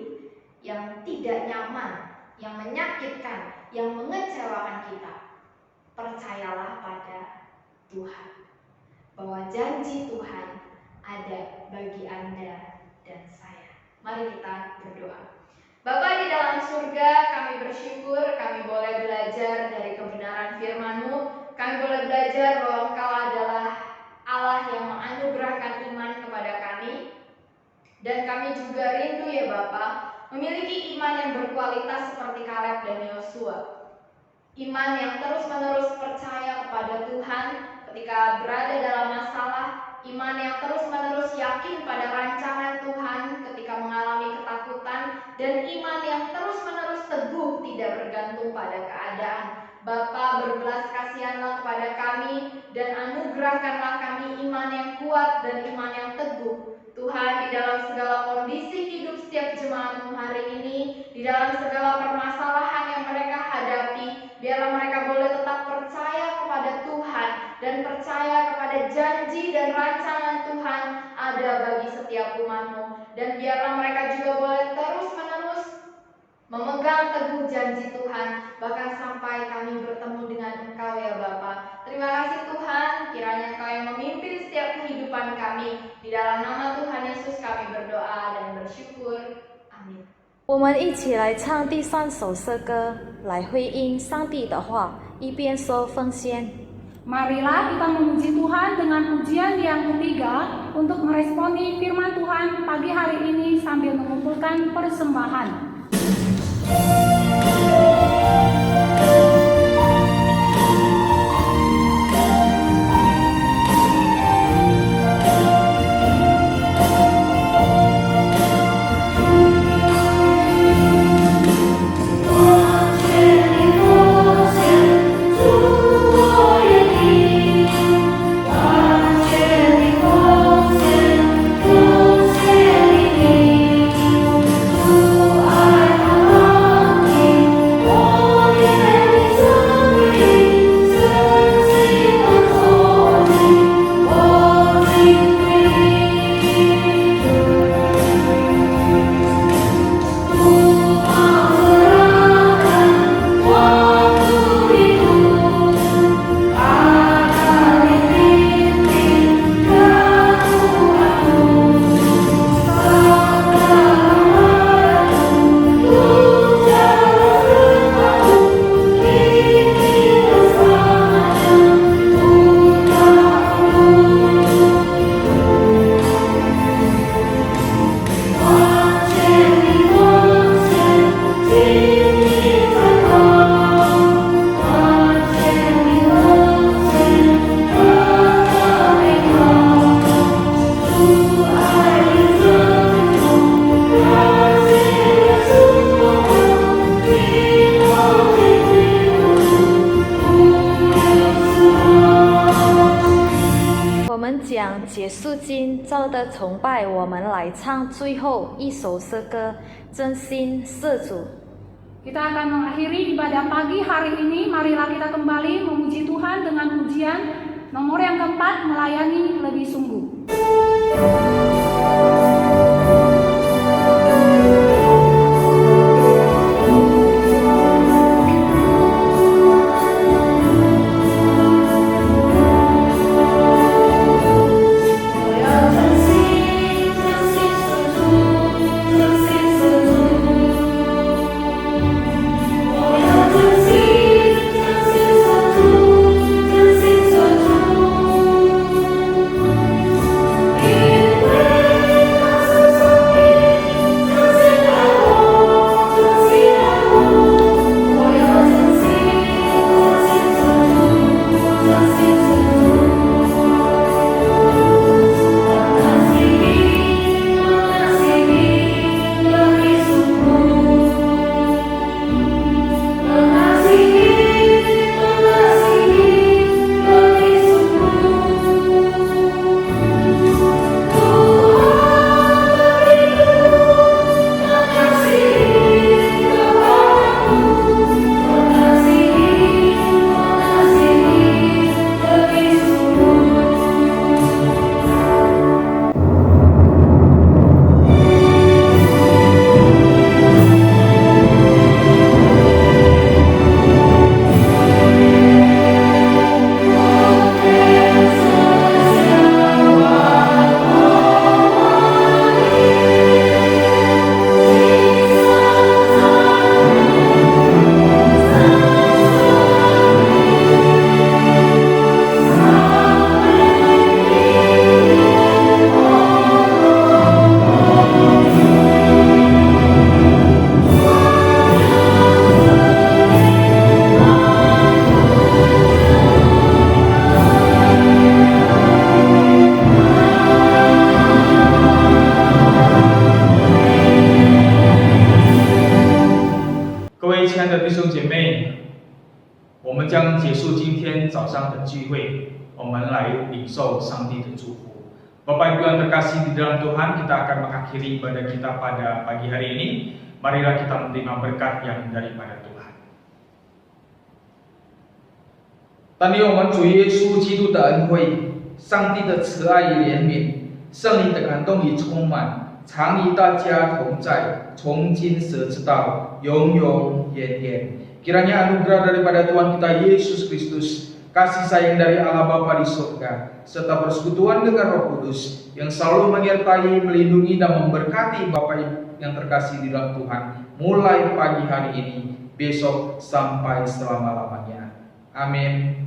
yang tidak nyaman, yang menyakitkan, yang mengecewakan kita, percayalah pada Tuhan bahwa janji Tuhan ada bagi Anda dan saya. Mari kita berdoa. Bapa di dalam surga, kami bersyukur kami boleh belajar dari kebenaran firman-Mu. Kami boleh belajar bahwa Engkau adalah Allah yang menganugerahkan iman kepada kami. Dan kami juga rindu ya Bapa, memiliki iman yang berkualitas seperti Kaleb dan Yosua. iman yang terus-menerus percaya kepada Tuhan ketika berada dalam masalah, iman yang terus-menerus yakin pada rancangan Tuhan ketika mengalami ketakutan, dan iman yang terus-menerus teguh tidak bergantung pada keadaan. Bapa, berbelas kasihanlah kepada kami dan anugerahkanlah kami iman yang kuat dan iman yang teguh. Tuhan, di dalam segala kondisi hidup setiap jemaat-Mu hari ini, di dalam segala permasalahan yang mereka hadapi, biarlah mereka boleh tetap percaya kepada Tuhan dan percaya kepada janji dan rancangan Tuhan ada bagi setiap umat-Mu. Dan biarlah mereka juga boleh terus-menerus memegang teguh janji Tuhan, bahkan sampai kami bertemu dengan Engkau ya Bapa. Terima kasih Tuhan, kiranya Engkau yang memimpin setiap kehidupan kami. Di dalam nama Tuhan Yesus kami berdoa dan bersyukur. Amin. 我们一起来唱第3首诗歌，来回应上帝的话，一边说奉献。 Marilah kita memuji Tuhan dengan pujian yang ketiga untuk meresponi firman Tuhan pagi hari ini sambil mengumpulkan persembahan.讲结束经照的崇拜，我们来唱最后一首诗歌，真心事主。 Kita akan mengakhiri ibadah pagi hari ini. Marilah kita kembali memuji Tuhan dengan pujian nomor yang keempat, melayani lebih sungguh. In 各位亲爱的弟兄姐妹，我们将结束今天早上的聚会，我们来领受上帝的祝福。Bapak Ibu yang terkasih di dalam Tuhan, kita akan mengakhiri ibadah kita pada pagi hari ini. Marilah kita menerima berkat yang daripada Tuhan. 但愿我们主耶稣基督的恩惠、上帝的慈爱与怜悯、圣灵的感动与充满，常与大家同在，从今时直到永永远远。Kiranya anugerah daripada Tuhan kita Yesus Kristus, kasih sayang dari Allah Bapa di surga, serta persekutuan dengan Roh Kudus yang selalu menyertai, melindungi dan memberkati Bapak Ibu yang terkasih di dalam Tuhan, mulai pagi hari ini, besok sampai selama-lamanya. Amin.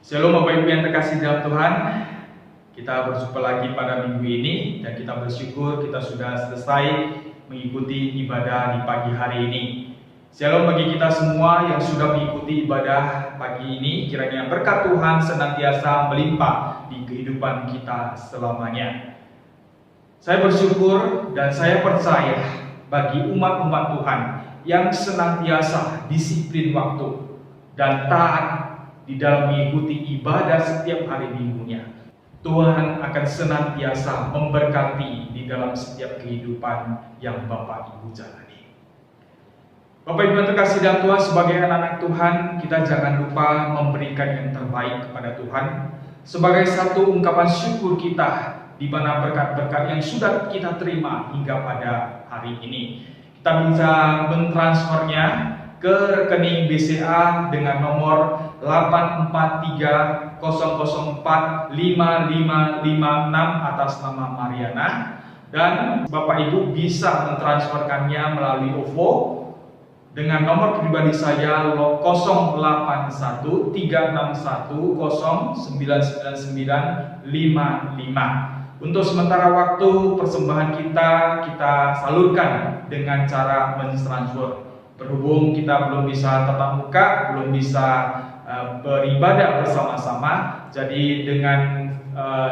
Shalom Bapak Ibu yang terkasih dalam Tuhan. Kita berjumpa lagi pada minggu ini dan kita bersyukur kita sudah selesai mengikuti ibadah di pagi hari ini. Shalom bagi kita semua yang sudah mengikuti ibadah pagi ini. Kiranya berkat Tuhan senantiasa melimpah di kehidupan kita selamanya. Saya bersyukur dan saya percaya bagi umat-umat Tuhan yang senantiasa disiplin waktu dan taat di dalam mengikuti ibadah setiap hari minggunya, Tuhan akan senantiasa memberkati di dalam setiap kehidupan yang Bapak Ibu jalani. Bapak Ibu yang terkasih dalam Tuhan, sebagai anak-anak Tuhan, kita jangan lupa memberikan yang terbaik kepada Tuhan sebagai satu ungkapan syukur kita di mana berkat-berkat yang sudah kita terima hingga pada hari ini. Kita bisa mentransfernya ke rekening BCA dengan nomor 84300455556 atas nama Mariana, dan Bapak Ibu bisa mentransferkannya melalui OVO dengan nomor pribadi saya 081361099955. Untuk sementara waktu persembahan kita salurkan dengan cara mentransfer. Berhubung kita belum bisa tatap muka, belum bisa beribadah bersama-sama, jadi dengan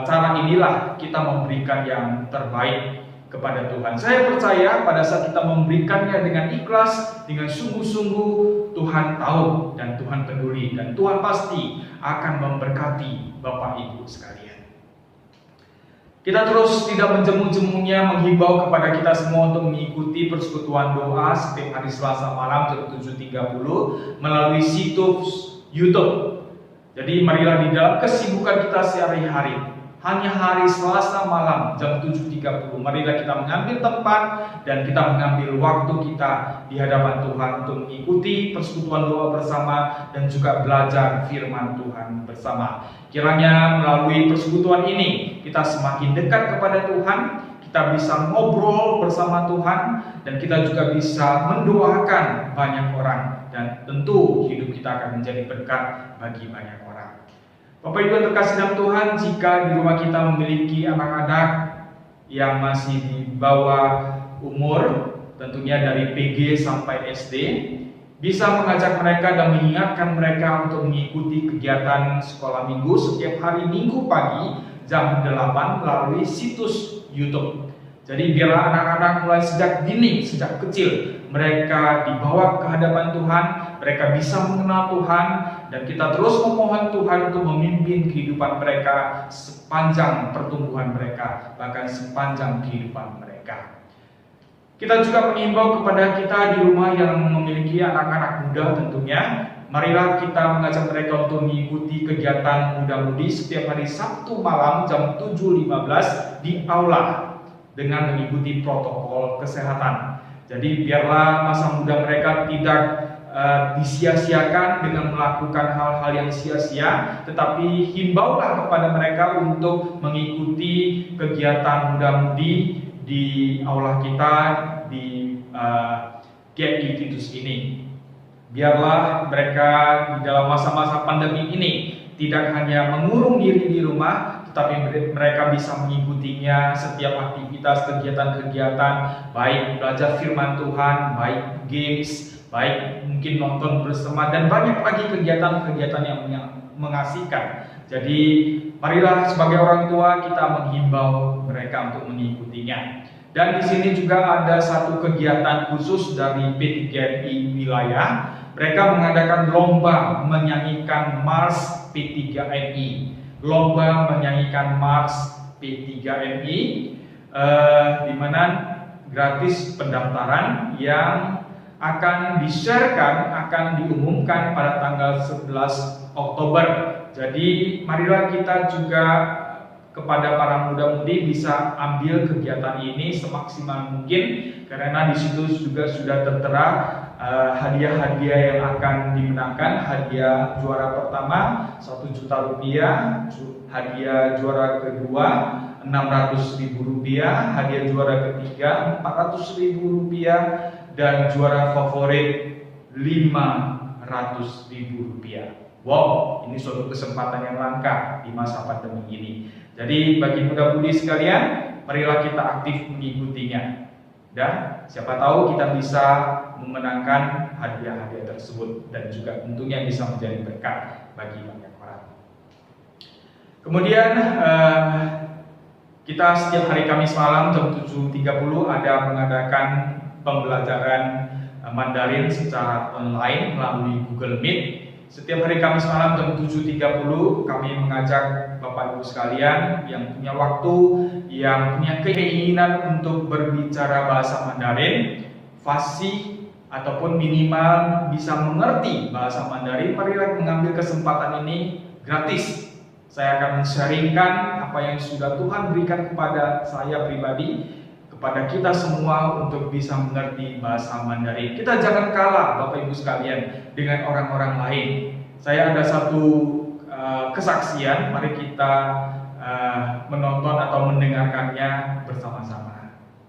cara inilah kita memberikan yang terbaik kepada Tuhan. Saya percaya pada saat kita memberikannya dengan ikhlas, dengan sungguh-sungguh, Tuhan tahu dan Tuhan peduli, dan Tuhan pasti akan memberkati Bapak Ibu sekalian. Kita terus tidak menjemu-jemunya menghimbau kepada kita semua untuk mengikuti persekutuan doa setiap hari Selasa malam jam 7.30 melalui situs YouTube. Jadi marilah di dalam kesibukan kita sehari-hari, hanya hari Selasa malam jam 7.30, marilah kita mengambil tempat dan kita mengambil waktu kita di hadapan Tuhan untuk mengikuti persekutuan doa bersama dan juga belajar firman Tuhan bersama. Kiranya melalui persekutuan ini kita semakin dekat kepada Tuhan, kita bisa ngobrol bersama Tuhan, dan kita juga bisa mendoakan banyak orang, dan tentu hidup kita akan menjadi berkat bagi banyak orang. Bapak Ibu yang terkasih dalam Tuhan, jika di rumah kita memiliki anak-anak yang masih di bawah umur, tentunya dari PG sampai SD, bisa mengajak mereka dan mengingatkan mereka untuk mengikuti kegiatan sekolah minggu setiap hari Minggu pagi jam 8 melalui situs YouTube. Jadi biarlah anak-anak mulai sejak dini, sejak kecil, mereka dibawa ke hadapan Tuhan, mereka bisa mengenal Tuhan, dan kita terus memohon Tuhan untuk memimpin kehidupan mereka sepanjang pertumbuhan mereka, bahkan sepanjang kehidupan mereka. Kita juga mengimbau kepada kita di rumah yang memiliki anak-anak muda tentunya, marilah kita mengajak mereka untuk mengikuti kegiatan muda-mudi setiap hari Sabtu malam jam 7.15 di aula dengan mengikuti protokol kesehatan. Jadi biarlah masa muda mereka tidak disia-siakan dengan melakukan hal-hal yang sia-sia, tetapi himbaulah kepada mereka untuk mengikuti kegiatan muda-mudi di aula kita di GMI Titus ini. Biarlah mereka di dalam masa-masa pandemi ini tidak hanya mengurung diri di rumah, tetapi mereka bisa mengikutinya setiap aktivitas kegiatan-kegiatan, baik belajar firman Tuhan, baik games, baik mungkin nonton bersama, dan banyak lagi kegiatan-kegiatan yang mengasihkan. Jadi marilah sebagai orang tua kita menghimbau mereka untuk mengikutinya. Dan di sini juga ada satu kegiatan khusus dari P3MI wilayah. Mereka mengadakan lomba menyanyikan Mars P3MI. Lomba menyanyikan Mars P3MI, di mana gratis pendaftaran yang akan di-sharekan, akan diumumkan pada tanggal 11 Oktober. Jadi marilah kita juga kepada para muda-mudi bisa ambil kegiatan ini semaksimal mungkin, karena di situ juga sudah tertera hadiah-hadiah yang akan dimenangkan. Hadiah juara pertama 1 juta rupiah, hadiah juara kedua 600.000 rupiah, hadiah juara ketiga 400.000 rupiah, dan juara favorit 500.000 rupiah. Wow, ini suatu kesempatan yang langka di masa pandemi ini. Jadi bagi muda-mudi sekalian, marilah kita aktif mengikutinya. Dan siapa tahu kita bisa memenangkan hadiah-hadiah tersebut, dan juga tentunya bisa menjadi berkat bagi banyak orang. Kemudian kita setiap hari Kamis malam jam 7.30 ada mengadakan pembelajaran Mandarin secara online melalui Google Meet. Setiap hari Kamis malam jam 7.30 kami mengajak Bapak Ibu sekalian yang punya waktu, yang punya keinginan untuk berbicara bahasa Mandarin, fasih ataupun minimal bisa mengerti bahasa Mandarin, marilah mengambil kesempatan ini gratis. Saya akan men-sharingkan apa yang sudah Tuhan berikan kepada saya pribadi, kepada kita semua untuk bisa mengerti bahasa Mandarin. Kita jangan kalah Bapak Ibu sekalian dengan orang-orang lain. Saya ada satu kesaksian, mari kita menonton atau mendengarkannya bersama-sama.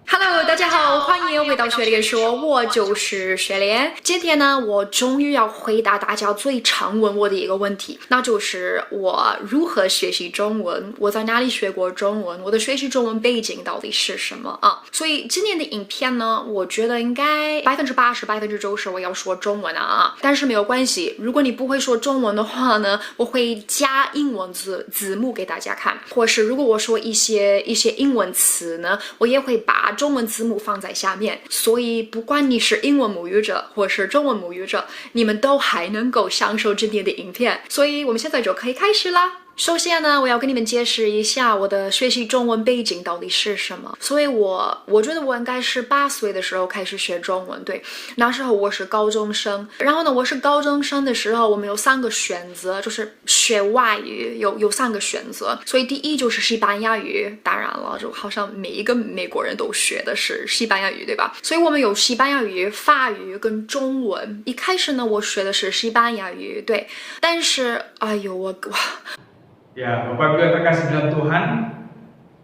Hello， 大家好，欢迎回到学莲说，我就是学莲。今天呢，我终于要回答大家最常问我的一个问题，那就是我如何学习中文，我在哪里学过中文，我的学习中文背景到底是什么啊？所以今天的影片呢，我觉得应该80%、90%我要说中文啊，但是没有关系，如果你不会说中文的话呢，我会加英文字幕给大家看，或是如果我说一些英文词呢，我也会把中文字幕放在下面，所以不管你是英文母语者或是中文母语者，你们都还能够享受今天的影片，所以我们现在就可以开始啦。首先呢，我要跟你们解释一下我的学习中文背景到底是什么。所以我觉得我应该是8岁的时候开始学中文，对，那时候我是高中生。然后呢，我是高中生的时候，我们有3个选择，就是学外语有3个选择。所以第一就是西班牙语，当然了，就好像每一个美国人都学的是西班牙语，对吧？所以我们有西班牙语、法语跟中文。一开始呢，我学的是西班牙语，对，但是哎呦我。Ya, Bapak Ibu yang terkasih dalam Tuhan,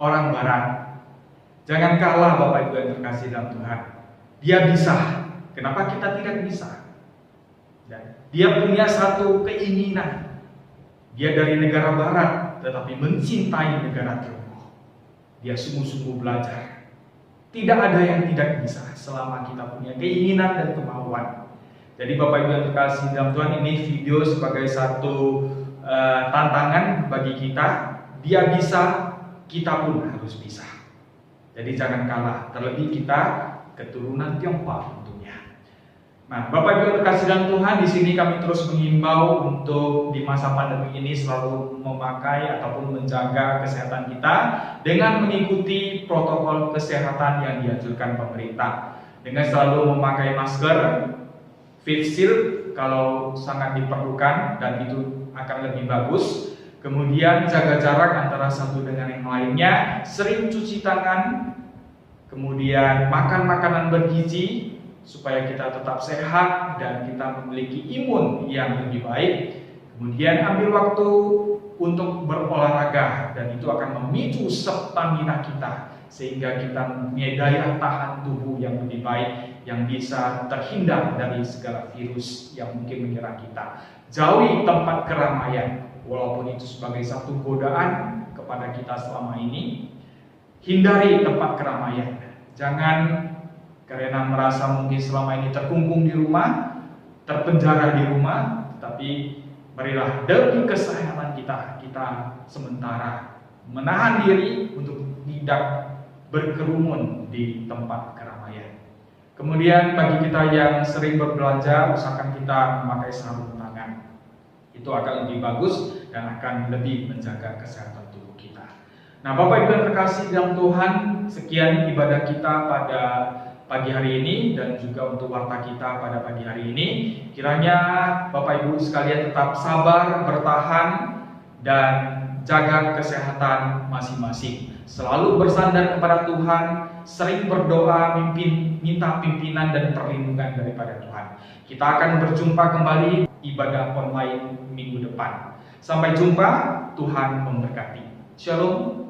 orang Barat, jangan kalah Bapak Ibu yang terkasih dalam Tuhan. Dia bisa, kenapa kita tidak bisa? Dia punya satu keinginan. Dia dari negara Barat, tetapi mencintai negara Tiongkok. Dia sungguh-sungguh belajar. Tidak ada yang tidak bisa selama kita punya keinginan dan kemauan. Jadi Bapak Ibu yang terkasih dalam Tuhan, ini video sebagai satu tantangan bagi kita. Dia bisa, kita pun harus bisa. Jadi jangan kalah, terlebih kita keturunan Tionghoa tentunya. Nah, Bapak Ibu yang terkasih dalam Tuhan, di sini kami terus mengimbau untuk di masa pandemi ini selalu memakai ataupun menjaga kesehatan kita dengan mengikuti protokol kesehatan yang dianjurkan pemerintah. Dengan selalu memakai masker, face shield kalau sangat diperlukan dan itu akan lebih bagus. Kemudian jaga jarak antara satu dengan yang lainnya, sering cuci tangan, kemudian makan makanan bergizi supaya kita tetap sehat dan kita memiliki imun yang lebih baik. Kemudian ambil waktu untuk berolahraga dan itu akan memicu stamina kita sehingga kita mempunyai daya tahan tubuh yang lebih baik yang bisa terhindar dari segala virus yang mungkin menyerang kita. Jauhi tempat keramaian, walaupun itu sebagai satu godaan kepada kita selama ini. Hindari tempat keramaian. Jangan karena merasa mungkin selama ini terkungkung di rumah, terpenjara di rumah, tapi marilah demi kesehatan kita sementara menahan diri untuk tidak berkerumun di tempat keramaian. Kemudian bagi kita yang sering berbelanja, usahakan kita memakai sarung tangan. Itu akan lebih bagus dan akan lebih menjaga kesehatan tubuh kita. Nah, Bapak Ibu yang terkasih dalam Tuhan, sekian ibadah kita pada pagi hari ini dan juga untuk warta kita pada pagi hari ini. Kiranya Bapak Ibu sekalian tetap sabar, bertahan dan jaga kesehatan masing-masing. Selalu bersandar kepada Tuhan, sering berdoa, minta pimpinan dan perlindungan daripada Tuhan. Kita akan berjumpa kembali ibadah online minggu depan. Sampai jumpa, Tuhan memberkati. Shalom.